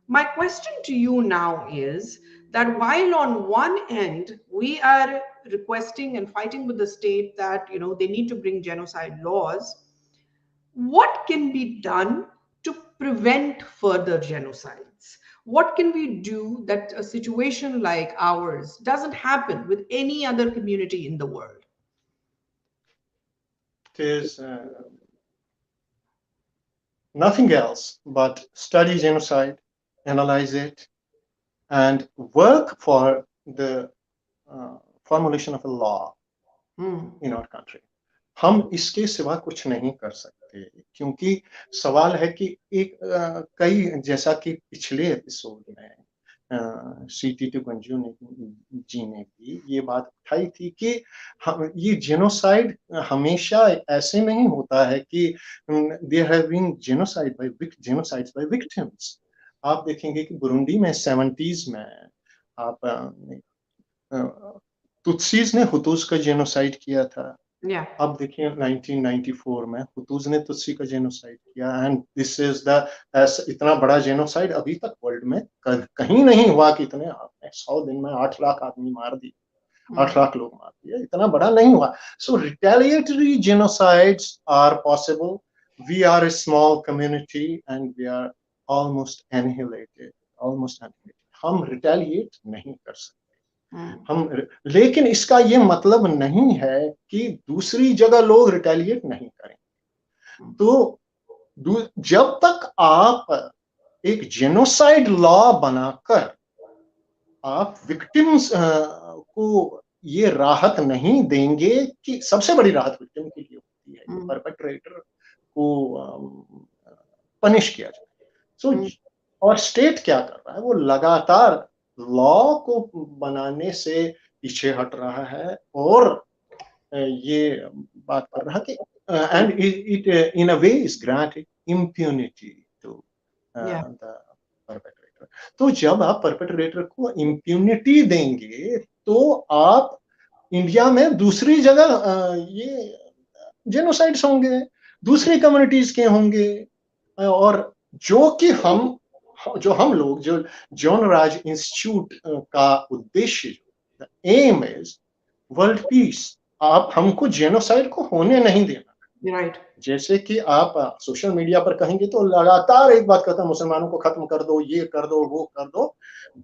My question to you now is that while on one end we are requesting and fighting with the state that they need to bring genocide laws, what can be done to prevent further genocides? What can we do that a situation like ours doesn't happen with any other community in the world? It is nothing else but study genocide, analyze it, and work for the formulation of a law in our country. हम इसके सिवा कुछ नहीं कर सकते, क्योंकि सवाल है कि कई, जैसा कि पिछले एपिसोड में CT2 गंजू जी ने भी ये बात उठाई थी कि ये जेनोसाइड हमेशा ऐसे नहीं होता है कि there have been genocides by victims. आप देखेंगे कि बुरुंडी में 70s में आप तुत्सीज ने हुतूस का जेनोसाइड किया था। Yeah. अब देखिए 1994 में हुतूस ने तुत्सी का जेनोसाइड किया, एंड दिस इज द इतना बड़ा जेनोसाइड अभी तक वर्ल्ड में कहीं नहीं हुआ कि इतने 100 दिन में 8 लाख आदमी मार दिए, 8 लाख लोग मार दिए, इतना बड़ा नहीं हुआ। So retaliatory genocides are possible. We are a small community and we are almost annihilated, हम रिटेलिएट नहीं कर सकते हम, लेकिन इसका ये मतलब नहीं है कि दूसरी जगह लोग रिटेलिएट नहीं करें। तो जब तक आप एक जेनोसाइड लॉ बनाकर आप विक्टिम्स को ये राहत नहीं देंगे, कि सबसे बड़ी राहत विक्टिम के लिए होती है कि परपेट्रेटर को पनिश किया जाए। और स्टेट क्या कर रहा है, वो लगातार लॉ को बनाने से पीछे हट रहा है और ये बात कर रहा है कि and it in a way is granted impunity to the perpetrator. तो जब आप परपेट्रेटर को इम्प्यूनिटी देंगे तो आप इंडिया में दूसरी जगह ये जेनोसाइड्स होंगे, दूसरी कम्युनिटीज के होंगे, और जो कि हम लोग जो जॉन राज इंस्टीट्यूट का उद्देश्य, एम इज वर्ल्ड पीस। आप हमको जेनोसाइड को होने नहीं देना। राइट। जैसे कि आप सोशल मीडिया पर कहेंगे तो लगातार एक बात कहता है, मुसलमानों को खत्म कर दो, ये कर दो, वो कर दो।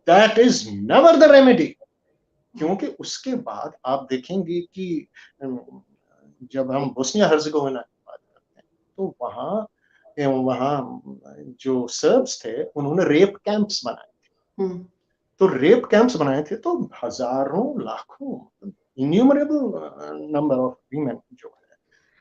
That is never the remedy, क्योंकि उसके बाद आप देखेंगे कि जब हम बोस्निया हर्ज़ेगोविना की बात करते हैं तो वहां जो सर्ब्स थे उन्होंने रेप कैंप्स बनाए थे। तो रेप कैंप्स बनाए थे तो हजारों लाखों इन्यूमरेबल नंबर ऑफ वीमेन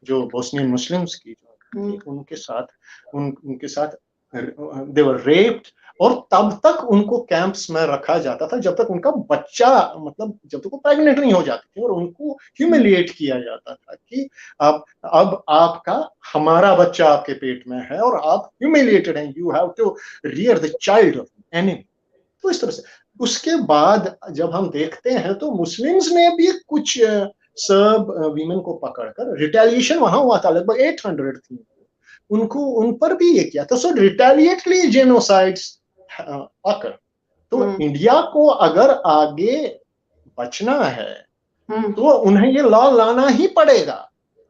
जो बोस्नियन मुस्लिम्स की उनके साथ दे वर रेप्ड, और तब तक उनको कैंप्स में रखा जाता था जब तक उनका बच्चा, मतलब जब तक वो प्रेग्नेंट नहीं हो जाती थी, और उनको ह्यूमिलिएट किया जाता था कि अब आपका हमारा बच्चा आपके पेट में है और आप ह्यूमिलिएटेड हैं, you have to rear the child of enemy. तो इस तरह से उसके बाद जब हम देखते हैं तो मुस्लिम्स ने भी कुछ सर्ब वीमेन को पकड़कर, रिटेलिएशन वहां हुआ था, लगभग 800 थी, उनको उन पर भी ये किया था। सो रिटेलिएटरी जेनोसाइड्स अकर। तो इंडिया को अगर आगे बचना है तो उन्हें ये लॉ लाना ही पड़ेगा।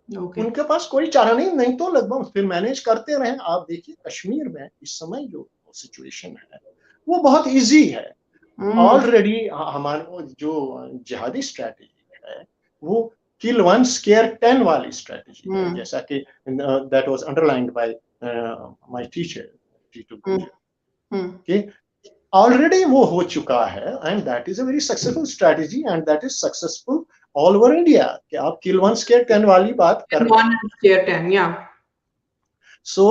Okay. उनके पास कोई चारा नहीं तो लगभग फिर मैनेज करते रहे। आप देखिए कश्मीर में इस समय जो सिचुएशन है वो बहुत इजी है। ऑलरेडी हमारे जो जिहादी स्ट्रैटेजी है वो किल वन स्केयर 10 वाली स्ट्रैटेजी है, जैसा कि that was underlined by my teacher कि ऑलरेडी वो हो चुका है and that is a very successful strategy and that is successful all over India कि आप किल वन स्केयर 10 वाली बात कर रहे हैं। 1 and scare 10, yeah. So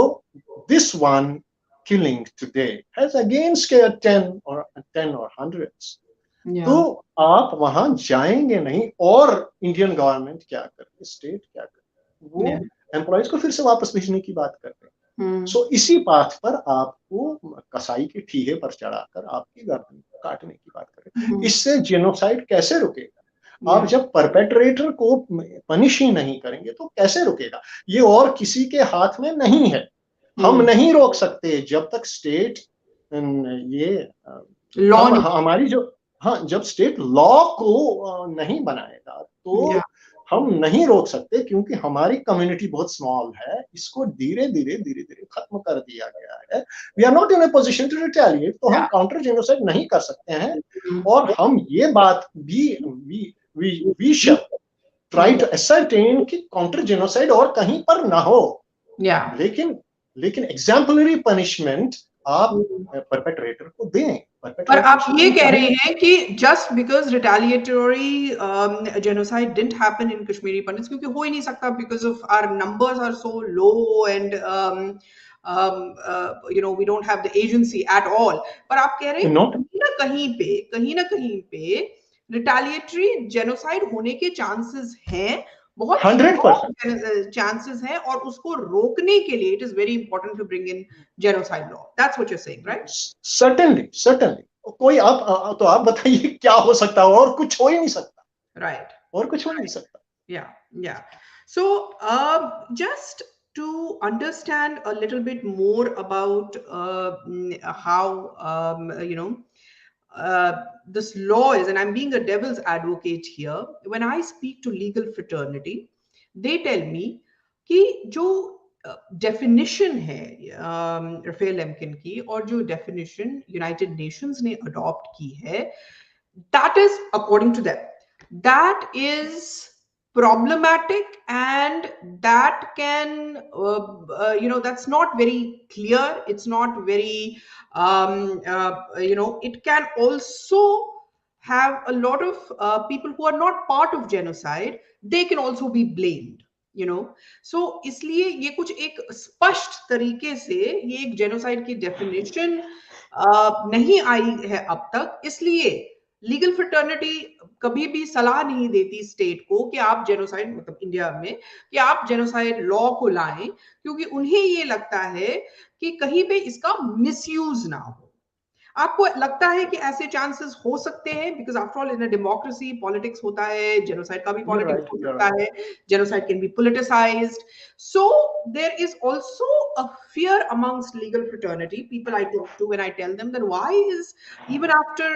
this one killing today has again scared 10 or hundreds. Yeah. तो आप वहां जाएंगे नहीं और इंडियन गवर्नमेंट क्या कर रही है, स्टेट क्या कर रही है, वो एम्प्लॉयज को फिर से वापस भेजने की बात कर रहे हैं। सो इसी बात पर आपको कसाई के ठीहे पर चढ़ाकर आपकी गर्दन काटने की बात कर रहे हैं। इससे जेनोसाइड कैसे रुकेगा? आप जब परपेट्रेटर को पनिश ही नहीं करेंगे तो कैसे रुकेगा? ये और किसी के हाथ में नहीं है। हम नहीं रोक सकते जब तक स्टेट ये लॉ हमारी जो जब स्टेट लॉ को नहीं बनाएगा तो हम नहीं रोक सकते, क्योंकि हमारी कम्युनिटी बहुत स्मॉल है। इसको धीरे धीरे खत्म कर दिया गया है। We are not in a position to retaliate, तो हम काउंटर जेनोसाइड नहीं कर सकते हैं। और हम ये बात भी we shall try to ascertain कि काउंटर जेनोसाइड और कहीं पर ना हो। लेकिन एग्जाम्पलरी पनिशमेंट आप परपेट्रेटर को दें। पर आप ये कह रहे हैं कि just because retaliatory genocide didn't happen in Kashmiri Pandits, क्योंकि हो ही नहीं सकता because of our numbers are so low and we don't have the agency at all. पर आप कह रहे हैं कहीं ना कहीं पे retaliatory genocide होने के chances हैं, बहुत 100% chances हैं, और उसको रोकने के लिए it is very important to bring in genocide law. That's what you're saying, right? Certainly. कोई तो आप बताइए क्या हो सकता है? और कुछ हो ही नहीं सकता। Right. और कुछ हो नहीं सकता। Yeah. So just to understand a little bit more about how this law is, and I'm being a devil's advocate here, when I speak to legal fraternity, they tell me कि जो definition है Rafale लेम्किन की और जो definition United Nations ने adopt की है, that is according to them that is problematic, and that can that's not very clear, it's not very it can also have a lot of people who are not part of genocide, they can also be blamed, so इसलिए ये कुछ एक स्पष्ट तरीके से ये एक genocide की डेफिनेशन नहीं आई है अब तक। इसलिए लीगल फ्रेटर्निटी कभी भी सलाह नहीं देती स्टेट को कि आप जेनोसाइड, मतलब इंडिया में, कि आप जेनोसाइड लॉ को लाएं, क्योंकि उन्हें ये लगता है कि कहीं पे इसका मिसयूज ना हो। आपको लगता है कि ऐसे चांसेस हो सकते हैं? Because after all in a democracy politics होता है, जेनोसाइड का भी पॉलिटिक्स हो सकता है, genocide can be politicised, so there is also a fear amongst legal fraternity people I talk to when I tell them that why is, even after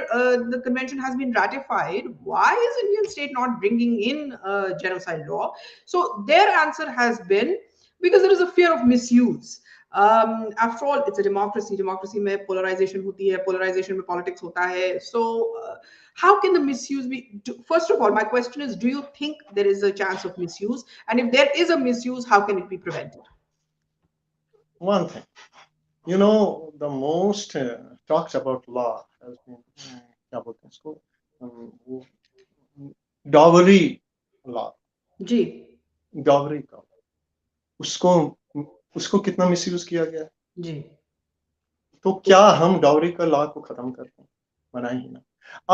the convention has been ratified, why is Indian state not bringing in genocide law? So their answer has been because there is a fear of misuse. After all, it's a democracy में polarization होती है, polarization में politics होता है, so how can the misuse be? First of all, my question is, do you think there is a chance of misuse, and if there is a misuse, how can it be prevented? One thing, the most talks about law has been क्या बोलते हैं इसको, dowry law जी, dowry का उसको कितना misuse किया गया जी। तो क्या हम डाउरी का लॉ को खत्म करते हैं? बनाए ही ना।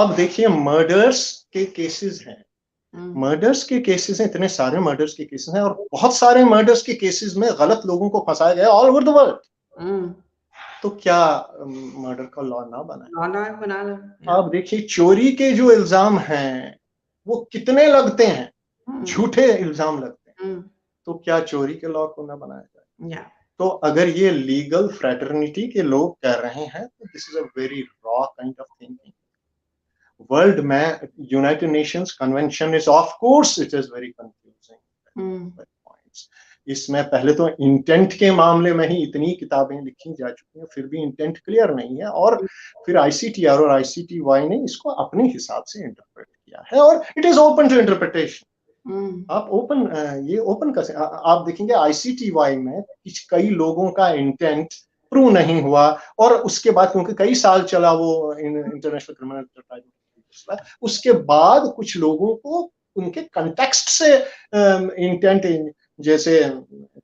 अब देखिए मर्डर्स के केसेस हैं, मर्डर्स के केसेस हैं, इतने सारे मर्डर्स के केसेस हैं, और बहुत सारे मर्डर्स के केसेस में गलत लोगों को फंसाया गया ऑल ओवर द वर्ल्ड। तो क्या मर्डर का लॉ ना बनाए? अब देखिए चोरी के जो इल्जाम हैं वो कितने लगते हैं, झूठे इल्जाम लगते हैं, तो क्या चोरी के लॉ को ना बनाया जाए? तो अगर ये लीगल फ्रेटर्निटी के लोग कह रहे हैं तो this is a very raw kind of thinking. World में United Nations Convention is, of course, it is very confusing. इसमें पहले तो इंटेंट के मामले में ही इतनी किताबें लिखी जा चुकी हैं, फिर भी इंटेंट क्लियर नहीं है, और फिर ICTR और ICTY ने इसको अपने हिसाब से इंटरप्रेट किया है, और it is open to interpretation. आप ये ओपन कर सकते, आप देखेंगे ICTY में कई लोगों का इंटेंट प्रूव नहीं हुआ, और उसके बाद क्योंकि कई साल चला वो इंटरनेशनल क्रिमिनल ट्राइब्यूनल, उसके बाद कुछ लोगों को उनके कंटेक्स्ट से इंटेंट, जैसे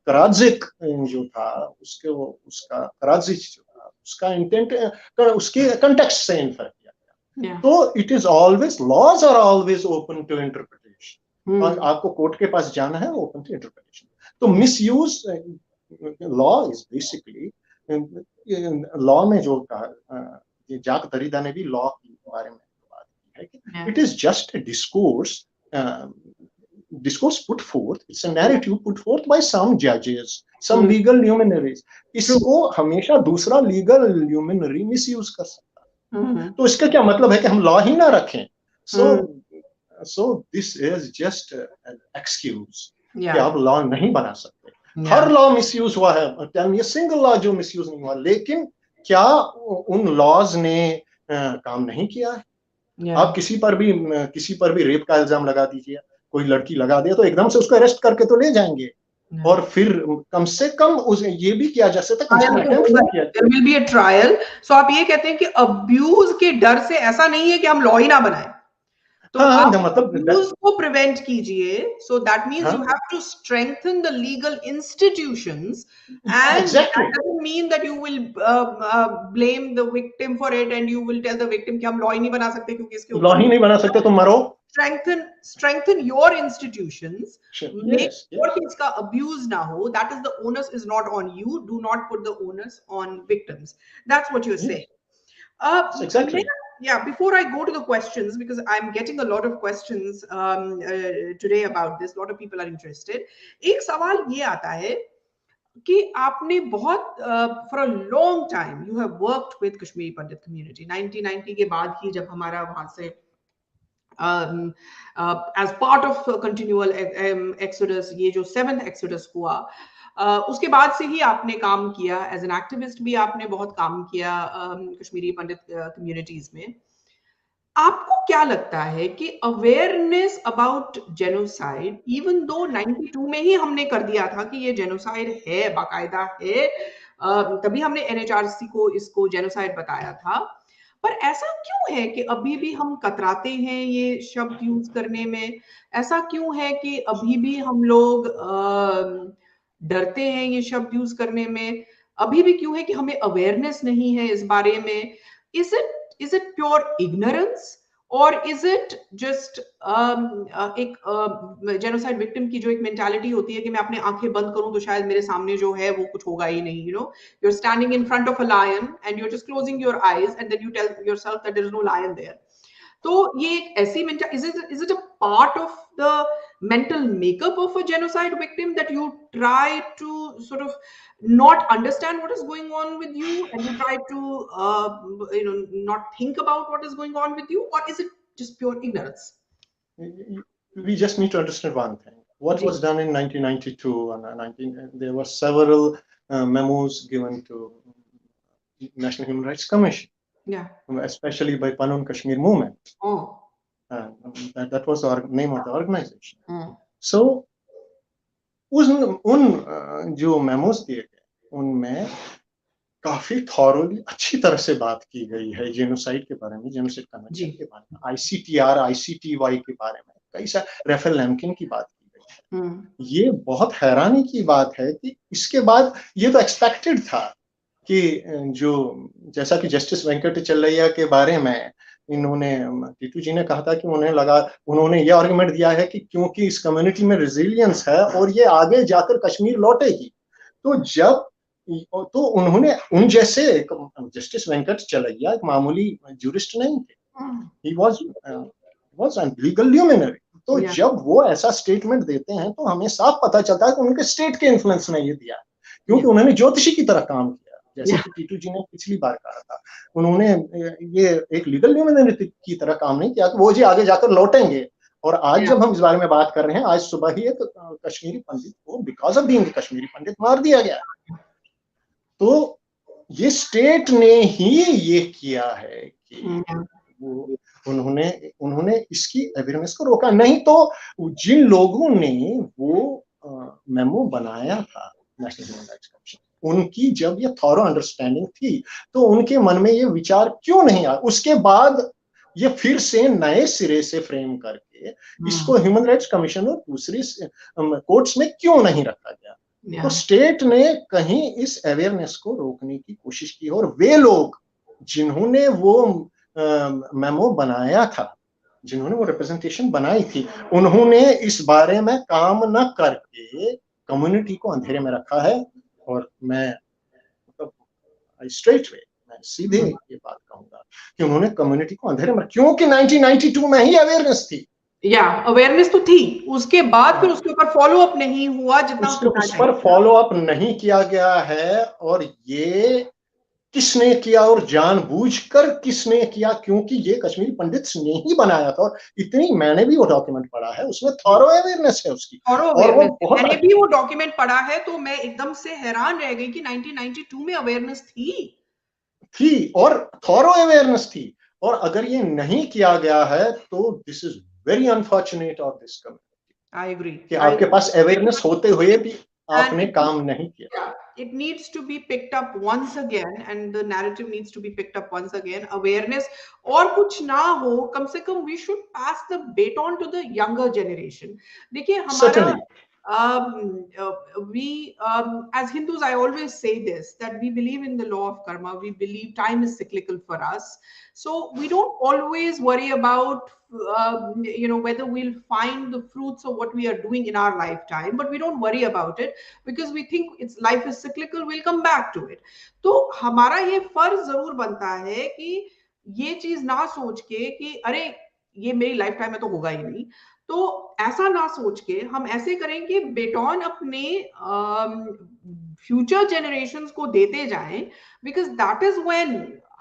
कराजिक जो था उसका कराजिक जो था उसका इंटेंट उसके कंटेक्स्ट से इन्फर किया गया। तो it is always, laws are always open to interpretation, और आपको कोर्ट के पास जाना है, ओपन टू इंटरप्रिटेशन। तो misuse, law is basically, law में जो कहा, जाक दरिदा ने भी लॉ के बारे में बात की है कि it is just a discourse put forth, it's a narrative put forth by some judges, some legal luminaries. इसको हमेशा दूसरा legal luminary misuse कर सकता है। तो इसका क्या मतलब है कि हम लॉ ही ना रखें? So this is just an excuse कि आप लॉ नहीं बना सकते। हर लॉ मिसयूज हुआ है, tell me a single law जो मिसयूज नहीं हुआ, लेकिन क्या उन लॉज ने काम नहीं किया है? आप किसी पर भी रेप का इल्जाम लगा दीजिए, कोई लड़की लगा दे तो एकदम से उसको अरेस्ट करके तो ले जाएंगे, और फिर कम से कम ये भी किया जा सकता है, there will be a trial। So आप ये कहते हैं कि अब्यूज के डर से ऐसा नहीं है कि हम लॉ ही ना बनाएं, तो आप अब्यूज को प्रिवेंट कीजिए। So that means you have to strengthen the legal institutions, and that doesn't mean that you will blame the victim for it and you will tell the victim कि हम law ही नहीं बना सकते क्योंकि इसके law ही नहीं बना सकते तो मरो। Strengthen your institutions, make sure कि इसका abuse ना हो। That is, the onus is not on you. Do not put the onus on victims. That's what you're saying. Exactly. Yeah, before I go to the questions, because I'm getting a lot of questions today about this, a lot of people are interested. एक सवाल ये आता है कि आपने बहुत for a long time you have worked with Kashmiri Pandit community। 1990 के बाद ही जब हमारा वहां से as part of continual exodus, ये जो 7th exodus हुआ, उसके बाद से ही आपने काम किया, एज एन एक्टिविस्ट भी आपने बहुत काम किया कश्मीरी पंडित कम्युनिटीज में। आपको क्या लगता है कि awareness about genocide, even though 92 में ही हमने कर दिया था कि ये जेनोसाइड है, बाकायदा है, तभी हमने NHRC को इसको जेनोसाइड बताया था, पर ऐसा क्यों है कि अभी भी हम कतराते हैं ये शब्द यूज करने में? ऐसा क्यों है कि अभी भी हम लोग डरते हैं ये शब्द यूज करने में? अभी भी क्यों है कि हमें अवेयरनेस नहीं है इस बारे में? Is it pure ignorance, or is it just एक जेनोसाइड विक्टिम की जो एक मेंटालिटी होती है कि मैं अपने आंखें बंद करूं तो शायद मेरे सामने जो है वो कुछ होगा ही नहीं, you know, you're standing in front of a lion and you're just closing your eyes and then you tell yourself that there is no lion there। तो ये एक ऐसी is it a part of the mental makeup of a genocide victim that you try to sort of not understand what is going on with you, and you try to not think about what is going on with you, or is it just pure ignorance? We just need to understand one thing. What was done in 1992 and there were several memos given to National Human Rights Commission. Yeah. Especially by Panun Kashmir movement. Oh. That was the name of the organization. So, उन जो memos दिए गए उनमें काफी thoroughly अच्छी तरह से बात की गई है जेनोसाइड के बारे में, जेनोसाइड कन्वेंशन के बारे में, ICTR, ICTY के बारे में, कई सारे रेफेल लैम्किन की बात की गई है। ये बहुत हैरानी की बात है कि इसके बाद ये तो एक्सपेक्टेड था कि जो जैसा कि जस्टिस वेंकट चलैया के बारे में इन्होंने टीटू जी ने कहा था कि उन्होंने ये आर्गुमेंट दिया है कि क्योंकि इस कम्युनिटी में रेजिलियंस है और ये आगे जाकर कश्मीर लौटेगी, तो उन्होंने उन जैसे जस्टिस वेंकट चलैया एक मामूली जूरिस्ट नहीं थे, he was an legal luminary. तो जब वो ऐसा स्टेटमेंट देते हैं तो हमें साफ पता चलता है कि उनके स्टेट के इन्फ्लुएंस ने ये दिया, क्योंकि उन्होंने ज्योतिषी की तरह काम किया। जैसे कि टीटू जी ने पिछली बार कहा था, उन्होंने ये एक लीगल न्यूमिनिटी की तरह काम नहीं किया कि वो जी आगे जाकर लौटेंगे। और आज जब हम इस बारे में बात कर रहे हैं, आज सुबह ही एक कश्मीरी पंडित को बिकॉज ऑफ बीइंग कश्मीरी पंडित मार दिया गया। तो ये स्टेट ने ही ये किया है कि वो उन्होंने इसकी अवेयरनेस को रोका। नहीं तो जिन लोगों ने वो मेमो बनाया था नेशनल ह्यूमन राइट्स कमीशन, उनकी जब ये थॉरो अंडरस्टैंडिंग थी तो उनके मन में ये विचार क्यों नहीं आया? उसके बाद ये फिर से नए सिरे से फ्रेम करके इसको ह्यूमन राइट्स कमीशन और दूसरी कोर्ट्स में क्यों नहीं रखा गया? तो स्टेट ने कहीं इस अवेयरनेस को रोकने की कोशिश की, और वे लोग जिन्होंने वो मेमो बनाया था, जिन्होंने वो रिप्रेजेंटेशन बनाई थी, उन्होंने इस बारे में काम न करके कम्युनिटी को अंधेरे में रखा है। और मैं मतलब स्ट्रेट वे मैं सीधे ये बात कहूंगा कि उन्होंने कम्युनिटी को अंधेरे में, क्योंकि 1992 में ही अवेयरनेस थी। अवेयरनेस तो थी, उसके बाद फिर उसके ऊपर फॉलो अप नहीं हुआ जितना उस पर फॉलो अप नहीं किया गया है। और ये किसने किया और जानबूझकर किसने किया? क्योंकि ये कश्मीरी पंडित्स ने ही बनाया था। और इतनी, मैंने भी वो डॉक्यूमेंट पढ़ा है, उसमें थॉरो अवेयरनेस है उसकी। और वो बहुत, मैंने भी वो डॉक्यूमेंट पढ़ा है, तो मैं एकदम से हैरान रह गई कि 1992 में अवेयरनेस थी और थॉरो अवेयरनेस थी। और अगर ये नहीं किया गया है तो this is very unfortunate of this community. I agree कि आपके पास अवेयरनेस होते हुए भी आपने काम नहीं किया। It needs to be picked up once again, and the narrative needs to be picked up once again. Awareness और कुछ ना हो, कम से कम we should pass the baton to the younger generation. देखिए हमारा as Hindus, I always say this, that we believe in the law of karma. We believe time is cyclical for us. So we don't always worry about whether we'll find the fruits of what we are doing in our lifetime, but we don't worry about it because we think life is cyclical, we'll come back to it. तो हमारा ये फर्ज जरूर बनता है कि ये चीज ना सोच के कि अरे ये मेरी लाइफ टाइम में तो होगा ही नहीं, तो ऐसा ना सोच के हम ऐसे करें कि बेटॉन अपने फ्यूचर जनरेशंस को देते जाएं, बिकॉज दैट इज व्हेन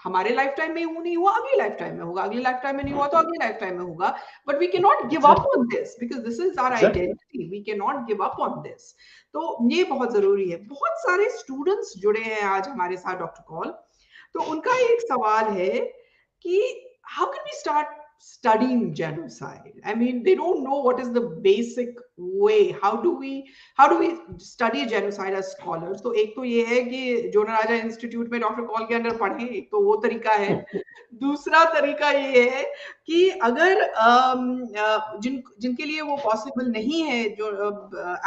हमारे लाइफ टाइम में नहीं हुआ, अगली लाइफ टाइम में होगा, अगली लाइफ टाइम में नहीं हुआ तो अगली लाइफ टाइम में होगा, but we can not give up on this because this is our identity, we can not give up on this. तो ये बहुत जरूरी है। बहुत सारे स्टूडेंट्स जुड़े हैं आज हमारे साथ डॉक्टर कौल, तो उनका एक सवाल है कि how can we start studying genocide? I mean, they don't know what is the basic way. How do we study genocide as scholars? तो एक तो ये है कि जोनाराजा इंस्टीट्यूट में डॉक्टर कौल के अंडर पढ़ें, एक तो वो तरीका है। दूसरा तरीका ये है कि अगर जिनके लिए वो पॉसिबल नहीं है, जो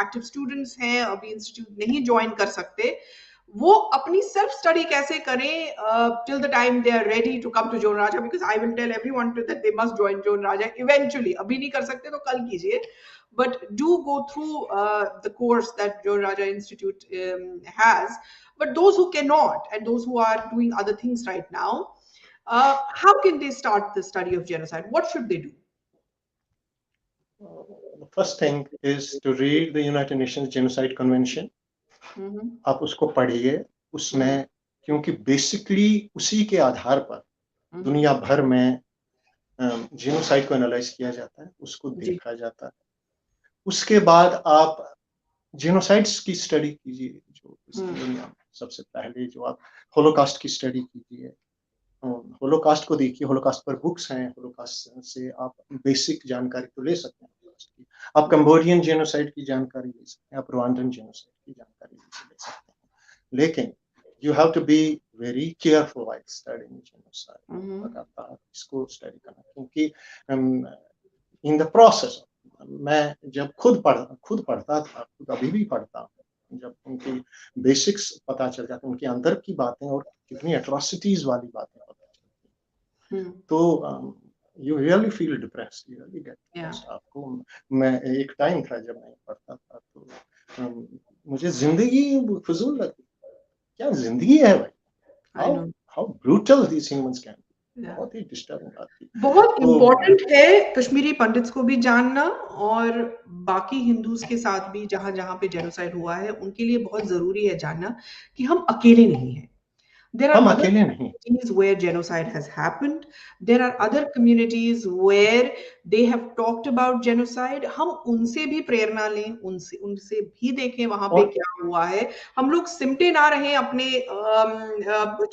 एक्टिव स्टूडेंट्स हैं, अभी इंस्टीट्यूट नहीं ज्वाइन कर सकते, वो अपनी सेल्फ स्टडी कैसे करें till the time they are ready to come to Joan Raja, because I will tell everyone that they must join Joan Raja eventually. अभी नहीं कर सकते तो कल कीजिए, but do go through the course that Joan Raja Institute has. But those who cannot and those who are doing other things right now, how can they start the study of genocide? What should they do? The first thing is to read the United Nations Genocide Convention. आप उसको पढ़िए। उसमें क्योंकि basically उसी के आधार पर दुनिया भर में जेनोसाइड को एनालाइज किया जाता है, उसको देखा जाता है। उसके बाद आप जेनोसाइड्स की स्टडी कीजिए, जो इस दुनिया में सबसे पहले जो आप होलोकास्ट की स्टडी कीजिए, होलोकास्ट को देखिए। होलोकास्ट पर बुक्स हैं, होलोकास्ट से आप बेसिक जानकारी तो ले सकते हैं। आप कंबोडियन जेनोसाइड की जानकारी ले सकते हैं, आप रुआंडन जेनोसाइड की जानकारी ले सकते हैं, लेकिन you have to be very careful while studying genocide. लगातार इसको स्टडी करना, क्योंकि इन द प्रोसेस मैं जब खुद पढ़ता था, खुद अभी भी पढ़ता हूँ, जब उनकी बेसिक्स पता चल जाते, उनके अंदर की बातें और कितनी एट्रोसिटीज वाली बातें पता चलती हैं, तो you really feel depressed, you really get depressed. आपको, मैं एक टाइम था जब मैं पढ़ता था तो मुझे जिंदगी फजूल लगती। क्या जिंदगी है भाई? how brutal these humans can be. बहुत ही डिस्टर्बिंग बात थी। बहुत इम्पोर्टेंट है कश्मीरी पंडित्स को भी जानना, और बाकी हिंदूज के साथ भी जहां जहां पे जेनोसाइड हुआ है उनके लिए बहुत जरूरी है जानना कि हम अकेले नहीं हैं। There are हम other अकेले नहीं. communities where genocide has happened. There are other communities where they have talked about genocide. हम उनसे भी प्रेरणा लें, उनसे उनसे भी देखें वहां पे और क्या हुआ है. हम लोग सिमटे ना रहें अपने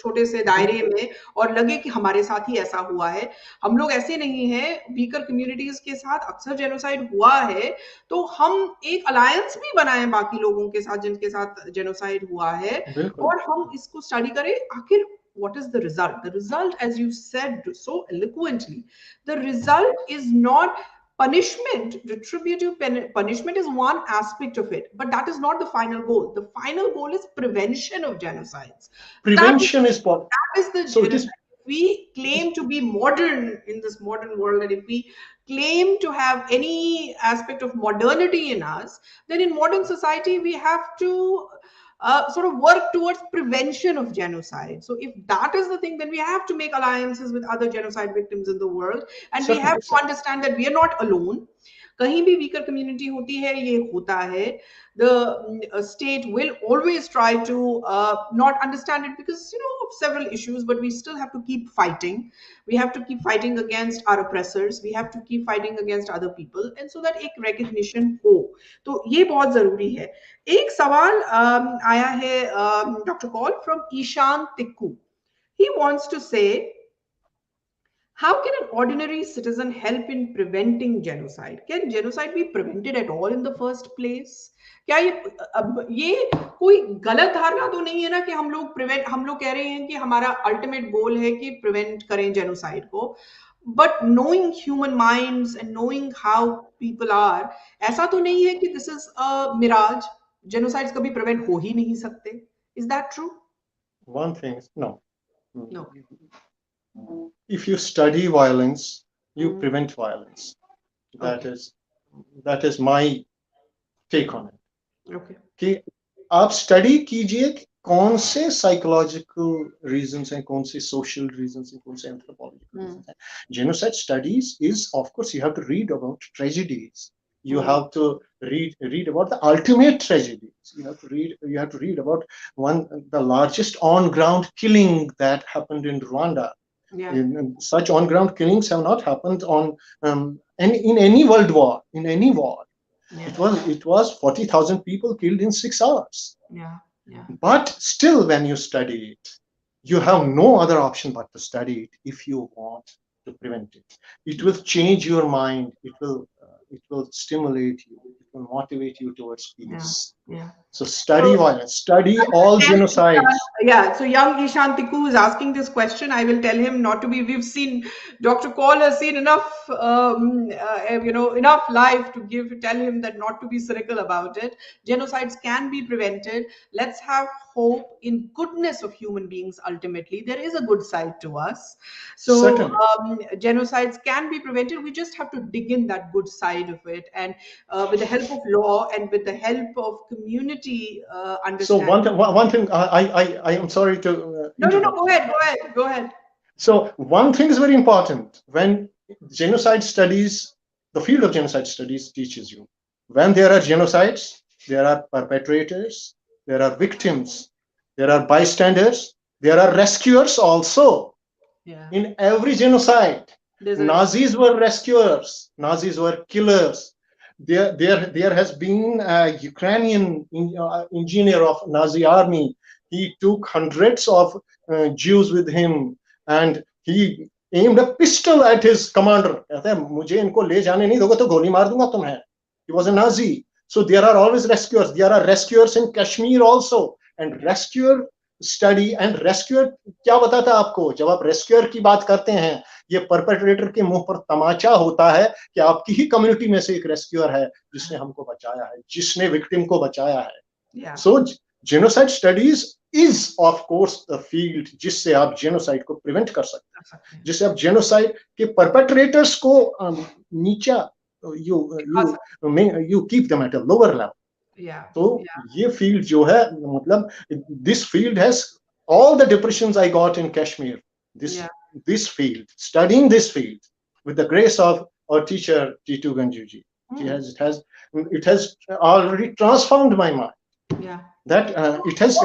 छोटे से दायरे में और लगे कि हमारे साथ ही ऐसा हुआ है. हम लोग ऐसे नहीं हैं. वीकर कम्युनिटीज के साथ अक्सर जेनोसाइड हुआ है, तो हम एक अलायंस भी बनाएं बाकी लोगों के साथ जिनके साथ जेनोसाइड हुआ है, बिल्कुल और हम इसको स्टडी करें. आखिर what is the result? The result, as you said so eloquently, the result is not punishment. Retributive punishment is one aspect of it, but that is not the final goal. The final goal is prevention of genocides. prevention is possible. That is the So it is. genocide. If we claim to be modern in this modern world, and if we claim to have any aspect of modernity in us, then in modern society we have to sort of work towards prevention of genocide. So if that is the thing, then we have to make alliances with other genocide victims in the world, and we have to understand that we are not alone. कहीं भी weaker community होती है, ये होता है. The state will always try to not understand it because of several issues, but we still have to keep fighting. We have to keep fighting against our oppressors. We have to keep fighting against other people, and so that एक recognition हो. तो ये बहुत जरूरी है. एक सवाल आया है doctor Kaul from Ishan Tikku. He wants to say, how can an ordinary citizen help in preventing genocide? Can genocide be prevented at all in the first place? क्या ये कोई गलत धारणा तो नहीं है ना कि हम लोग कह रहे हैं कि हमारा अल्टीमेट गोल है कि प्रिवेंट करें जेनोसाइड को, but knowing human minds and knowing how people are, ऐसा तो नहीं है कि this is a mirage, genocides कभी प्रिवेंट हो ही नहीं सकते. Is that true? One thing, no. No. If you study violence, you prevent violence. That is my take on it. Okay. कि आप स्टडी कीजिए कि कौन से साइकोलॉजिकल रीजंस हैं, कौन से सोशल रीजंस हैं, कौन से एंथ्रोपोलॉजिकल रीजंस हैं. Genocide studies is, of course, you have to read about tragedies. You have to read about the ultimate tragedies. You have to read about the largest on-ground killing that happened in Rwanda. Yeah. Such on-ground killings have not happened in any world war. In any war, yeah. It was 40,000 people killed in 6 hours. Yeah, yeah. But still, when you study it, you have no other option but to study it if you want to prevent it. It will change your mind. It will stimulate you. It will motivate you towards peace. Yeah. So study violence. Study all genocides. Yeah. So young Ishan Tikku is asking this question. I will tell him not to be. We've seen Dr. Kaul has seen enough, enough life to tell him that not to be cynical about it. Genocides can be prevented. Let's have hope in goodness of human beings. Ultimately, there is a good side to us. So genocides can be prevented. We just have to dig in that good side of it, and with the help of law and with the help of community understanding. So one thing, I am sorry to no, go ahead. So one thing is very important. When genocide studies, the field of genocide studies teaches you, when there are genocides, there are perpetrators, there are victims, there are bystanders, there are rescuers also. Yeah. In every genocide, Nazis were rescuers, Nazis were killers. There has been a Ukrainian engineer of Nazi army. He took hundreds of Jews with him, and he aimed a pistol at his commander. कहते हैं मुझे इनको ले जाने नहीं दोगे तो गोली मार दूंगा तुम्हें. He was a Nazi. So there are always rescuers. There are rescuers in Kashmir also, and rescuer study and rescuer क्या बताता है आपको? जब आप rescuer की बात करते हैं, ये परपेट्रेटर के मुंह पर तमाचा होता है कि आपकी ही कम्युनिटी में से एक रेस्क्यूअर है जिसने हमको बचाया है, जिसने विक्टिम को बचाया है. Yeah. So genocide studies is of course the field जिससे आप genocide को prevent कर सकते हैं, जिससे आप genocide के perpetrators को नीचा you keep them at a lower level. Yeah. तो ये field जो है, मतलब this field has all the depressions I got in Kashmir. This field, studying this field with the grace of our teacher T2 Ganjuji, it has already transformed my mind. Yeah. that it has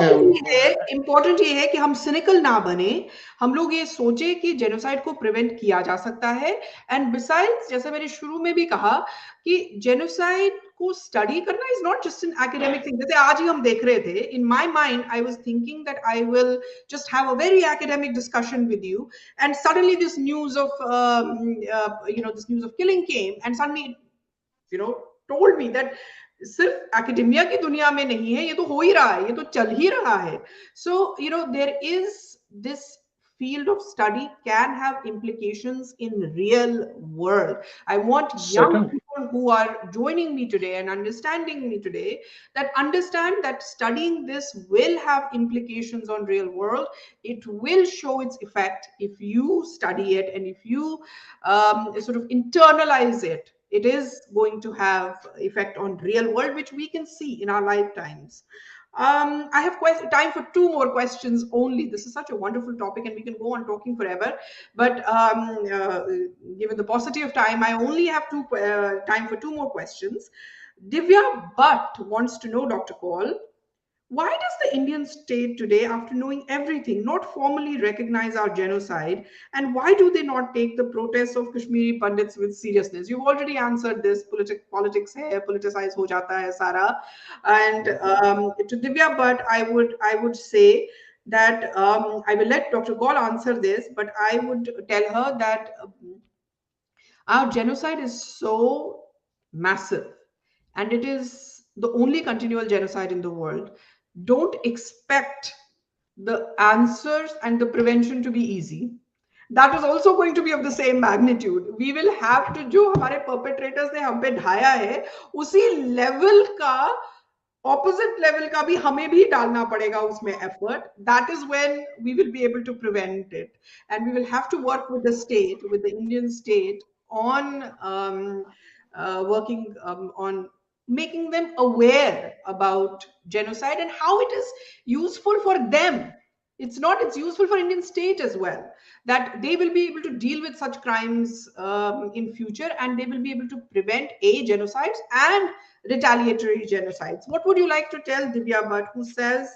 important ये है कि हम cynical ना बने, हम लोग ये सोचे कि जेनोसाइड को प्रिवेंट किया जा सकता है. एंड बिसाइड्स, जैसे मैंने शुरू में भी कहा कि जेनोसाइड को स्टडी करना is not just an academic thing. जैसे आज ही हम देख रहे थे, in my mind I was thinking that I will just have a very academic discussion with you, and suddenly this news of this news of killing came, and suddenly told me that सिर्फ academia की दुनिया में नहीं है, ये तो हो ही रहा है, ये तो चल ही रहा है. सो there is this field of study can have implications in real world. I want young people who are joining me today and understanding me today that understand that studying this will have implications on real world. It will show its effect if you study it, and if you sort of internalize it. It is going to have effect on real world, which we can see in our lifetimes. I have time for 2 more questions only. This is such a wonderful topic and we can go on talking forever. But given the paucity of time, I only have time for 2 more questions. Divya Bhatt wants to know, Dr. Kaul, why does the Indian state today, after knowing everything, not formally recognize our genocide? And why do they not take the protests of Kashmiri Pandits with seriousness? You've already answered this. Politics hai, politicized ho jata hai sara. And to Divya Bhatt, I would say that I will let Dr. Kaul answer this, but I would tell her that our genocide is so massive, and it is the only continual genocide in the world. Don't expect the answers and the prevention to be easy. That is also going to be of the same magnitude. We will have to, जो हमारे perpetrators ने हम पे ढाया है, उसी level का, opposite level का भी हमें भी डालना पड़ेगा उसमें effort. That is when we will be able to prevent it, and we will have to work with the state, with the Indian state, on working on making them aware about genocide and how it is useful for them. It's useful for Indian state as well, that they will be able to deal with such crimes in future, and they will be able to prevent genocides and retaliatory genocides. What would you like to tell Divya Bhatt, who says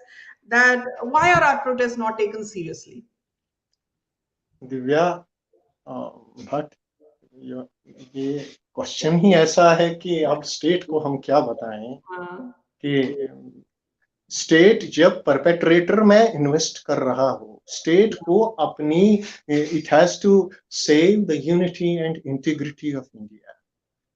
that why are our protests not taken seriously? Divya Bhatt, ये question ही ऐसा है कि अब state को हम क्या बताएं कि स्टेट जब परपेट्रेटर में इन्वेस्ट कर रहा हो, स्टेट को अपनी it has to save the unity and integrity of India,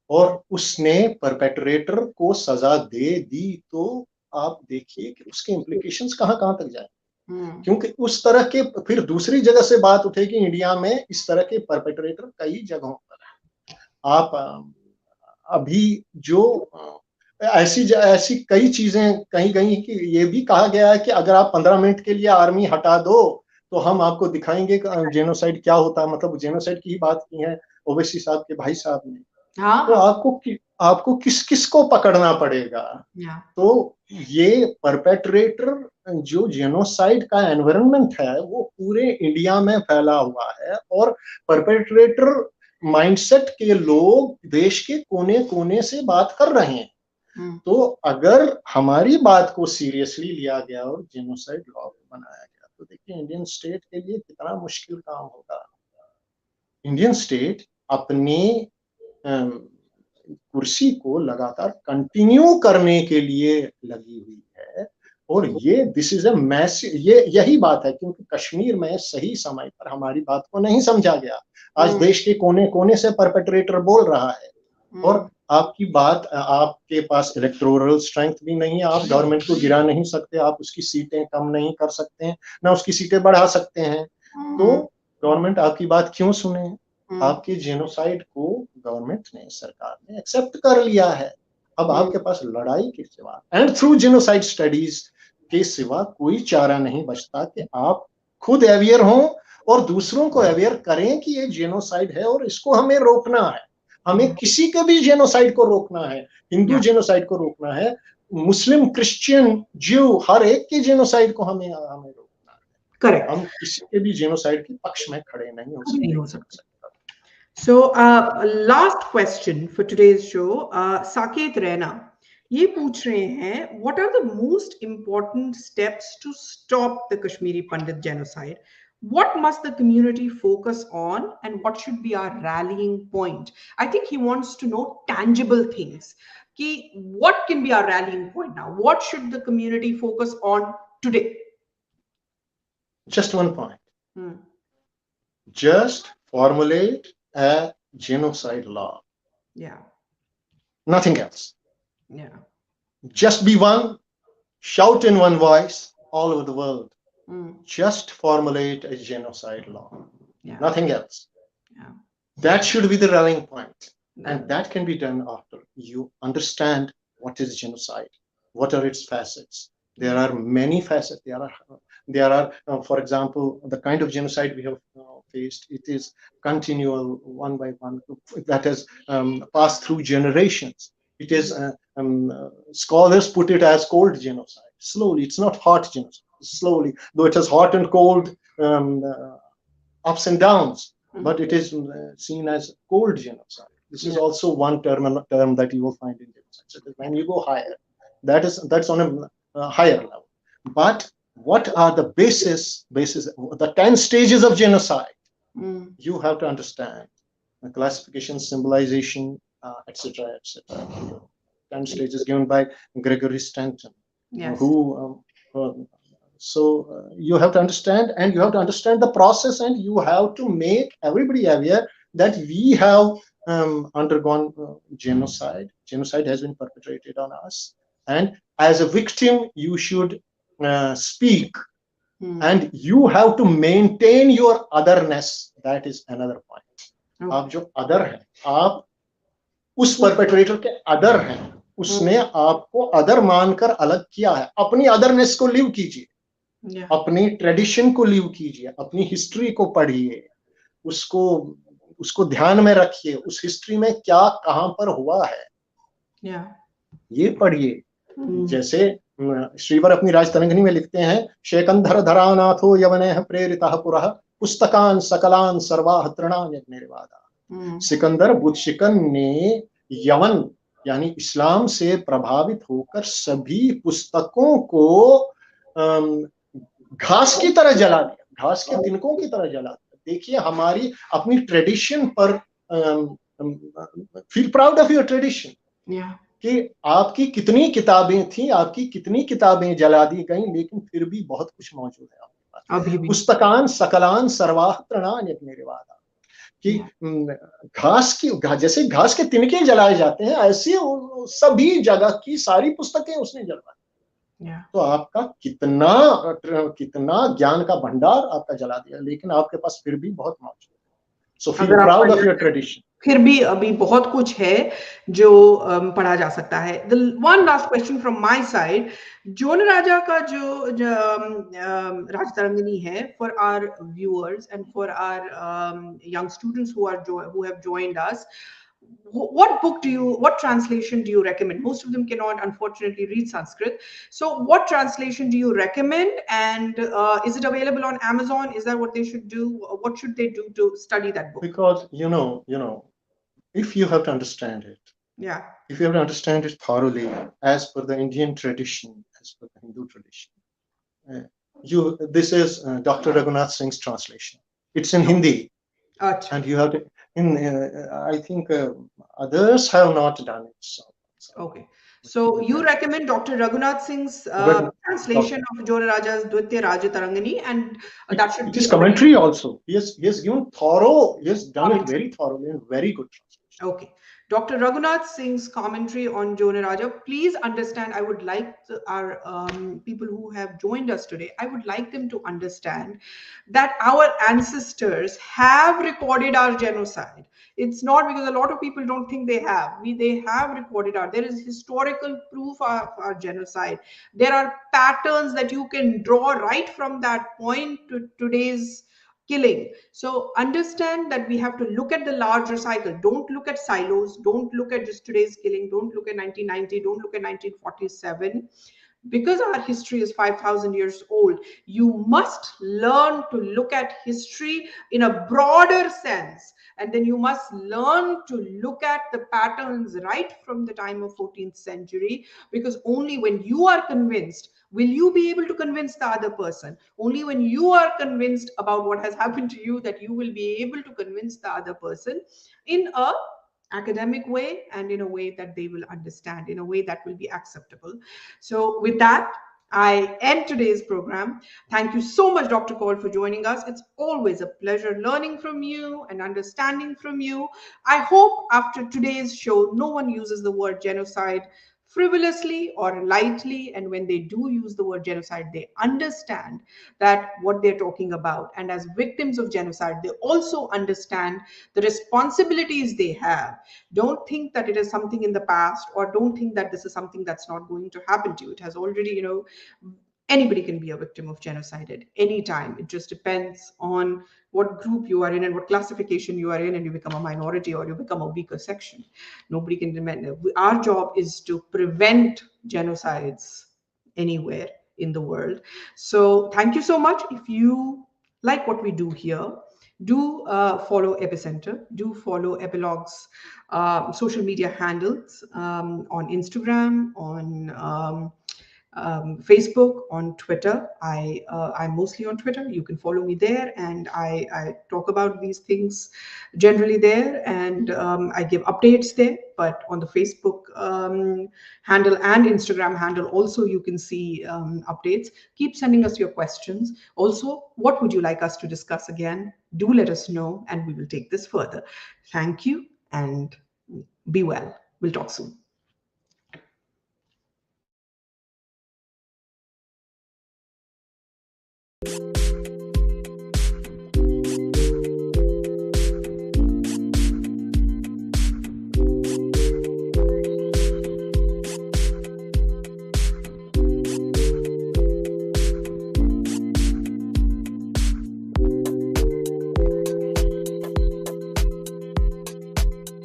और उसने परपेट्रेटर को सजा दे दी, तो आप देखिए कि उसके इम्प्लीकेशंस कहां तक जाए. क्योंकि उस तरह के फिर दूसरी जगह से बात उठेगी इंडिया में, इस तरह के परपेट्रेटर कई जगहों पर है. आप अभी जो ऐसी कई चीजें कहीं कि ये भी कहा गया है कि अगर आप 15 मिनट के लिए आर्मी हटा दो तो हम आपको दिखाएंगे जेनोसाइड क्या होता है. मतलब जेनोसाइड की ही बात की है ओवैसी साहब के भाई साहब ने. तो आपको किस को पकड़ना पड़ेगा. तो ये परपेट्रेटर जो जेनोसाइड का एनवायरनमेंट है वो पूरे इंडिया में फैला हुआ है, और परपेट्रेटर माइंडसेट के लोग देश के कोने कोने से बात कर रहे हैं. तो अगर हमारी बात को सीरियसली लिया गया और जेनोसाइड लॉ बनाया गया, तो देखिए इंडियन स्टेट के लिए कितना मुश्किल काम होगा. इंडियन स्टेट अपने कुर्सी को लगातार कंटिन्यू करने के लिए लगी हुई है, और ये दिस इज अ मैसिव, यही बात है क्योंकि कश्मीर में सही समय पर हमारी बात को नहीं समझा गया. आज देश के कोने कोने से परपेट्रेटर बोल रहा है, और आपकी बात, आपके पास इलेक्टोरल स्ट्रेंथ भी नहीं है, आप गवर्नमेंट को गिरा नहीं सकते, आप उसकी सीटें कम नहीं कर सकते हैं, ना उसकी सीटें बढ़ा सकते हैं. तो गवर्नमेंट आपकी बात क्यों सुने. आपके जेनोसाइड को गवर्नमेंट ने, सरकार ने एक्सेप्ट कर लिया है. अब आपके पास लड़ाई के सिवा एंड थ्रू जेनोसाइड स्टडीज के सिवा कोई चारा नहीं बचता कि आप खुद अवेयर हों और दूसरों को अवेयर करें कि ये जेनोसाइड है और इसको हमें रोकना है. हमें किसी के भी जेनोसाइड को रोकना है. हिंदू जेनोसाइड को रोकना है, मुस्लिम, क्रिश्चियन, ज्यू, हर एक के जेनोसाइड को हमें रोकना है. करेक्ट. हम किसी के भी जेनोसाइड के पक्ष में खड़े नहीं हो सकते. So last question for today's show, Saket Rena. ये पूछ रहे हैं, what are the most important steps to stop the Kashmiri Pandit genocide? What must the community focus on, and what should be our rallying point? I think he wants to know tangible things. Ki, what can be our rallying point now? What should the community focus on today? Just one point. Hmm. Just formulate a genocide law. Yeah. Nothing else. Yeah. Just be one, shout in one voice all over the world. Just formulate a genocide law. Yeah. Nothing else. Yeah. That should be the rallying point. And that can be done after you understand what is genocide, what are its facets. There are many facets. There are, for example, the kind of genocide we have faced. It is continual, one by one, that has passed through generations. It is scholars put it as cold genocide. Slowly, it's not hot genocide. Slowly, though it has hot and cold ups and downs, but it is seen as cold genocide. This is also one term that you will find in genocide. So when you go higher, that's on a higher level. But what are the basis, the 10 stages of genocide? You have to understand the classification, symbolization, etc., etc. 10 stages given by Gregory Stanton, who so you have to understand, and you have to understand the process, and you have to make everybody aware that we have undergone genocide. Genocide has been perpetrated on us, and as a victim, you should speak, and you have to maintain your otherness. That is another point. आप जो other हैं, आप उस perpetrator के other हैं, उसने आपको other मानकर अलग किया है. अपनी otherness को live कीजिए. अपनी ट्रेडिशन को लीव कीजिए, अपनी हिस्ट्री को पढ़िए, उसको ध्यान में रखिए, उस हिस्ट्री में क्या कहां पर हुआ है, ये पढ़िए. जैसे श्रीवर अपनी राजतरंगिणी में लिखते हैं, शेकंधर धरानाथो यवने प्रेरितः पुरः पुस्तकान सकलान सर्वाः तृणान निर्वादा. सिकंदर बुद्शिकन ने यवन यानी इस्लाम से प्रभावित होकर सभी पुस्तकों को घास की तरह जला दिया, घास के तिनकों की तरह जला दिया. देखिए हमारी अपनी ट्रेडिशन पर feel proud of your tradition, कि आपकी कितनी किताबें थी, आपकी कितनी किताबें जला दी गई, लेकिन फिर भी बहुत कुछ मौजूद है आपके पास. पुस्तकान सकलान सर्वाः तृणान निर्वादा, कि घास की जैसे घास के तिनके जलाए जाते हैं, ऐसे सभी जगह की सारी पुस्तकें उसने जलवा. तो आपका कितना ज्ञान का भंडार आपका जला दिया, लेकिन आपके पास फिर भी बहुत मौजूद है. So feel proud of your tradition. फिर भी अभी बहुत कुछ है जो पढ़ा जा सकता है. The one last question from my side, Jonaraja का जो राजतरंगिणी है, for our viewers and for our young students who have joined us, what translation do you recommend? Most of them cannot unfortunately read Sanskrit, so what translation do you recommend, and is it available on Amazon? Is that what they should do? What should they do to study that book? Because you know if you have to understand it, if you have to understand it thoroughly as per the Indian tradition, as per the Hindu tradition, this is Dr. Raghunath Singh's translation. It's in Hindi. And you have to, I think others have not done it. Okay. So you recommend Dr. Raghunath Singh's translation of Jona Raja's Dvitiya Rajatarangini, and that should be commentary also. He has given thorough, he has done it very thoroughly and very good translation. Okay. Dr. Raghunath Singh's commentary on Jona Raja. Please understand, I would like our people who have joined us today, I would like them to understand that our ancestors have recorded our genocide. It's not because a lot of people don't think they have. They have recorded there is historical proof of our genocide. There are patterns that you can draw right from that point to today's killing. So understand that we have to look at the larger cycle. Don't look at silos. Don't look at just today's killing. Don't look at 1990. Don't look at 1947. Because our history is 5,000 years old, you must learn to look at history in a broader sense. And then you must learn to look at the patterns right from the time of 14th century, because only when you are convinced will you be able to convince the other person. Only when you are convinced about what has happened to you that you will be able to convince the other person in a academic way and in a way that they will understand, in a way that will be acceptable. So with that, I end today's program. Thank you so much, Dr. Kaul, for joining us. It's always a pleasure learning from you and understanding from you. I hope after today's show, no one uses the word genocide frivolously or lightly, and when they do use the word genocide, they understand that what they're talking about, and as victims of genocide they also understand the responsibilities they have. Don't think that it is something in the past, or don't think that this is something that's not going to happen to you. It has already, anybody can be a victim of genocide at any time. It just depends on what group you are in and what classification you are in, and you become a minority or you become a weaker section. Nobody can demand. Our job is to prevent genocides anywhere in the world. So thank you so much. If you like what we do here, do follow Epicenter, do follow Epilogue's social media handles on Instagram, on Facebook, on Twitter. I'm mostly on Twitter. You can follow me there, and I talk about these things generally there, and I give updates there. But on the Facebook handle and Instagram handle, also you can see updates. Keep sending us your questions. Also, what would you like us to discuss again? Do let us know, and we will take this further. Thank you, and be well. We'll talk soon.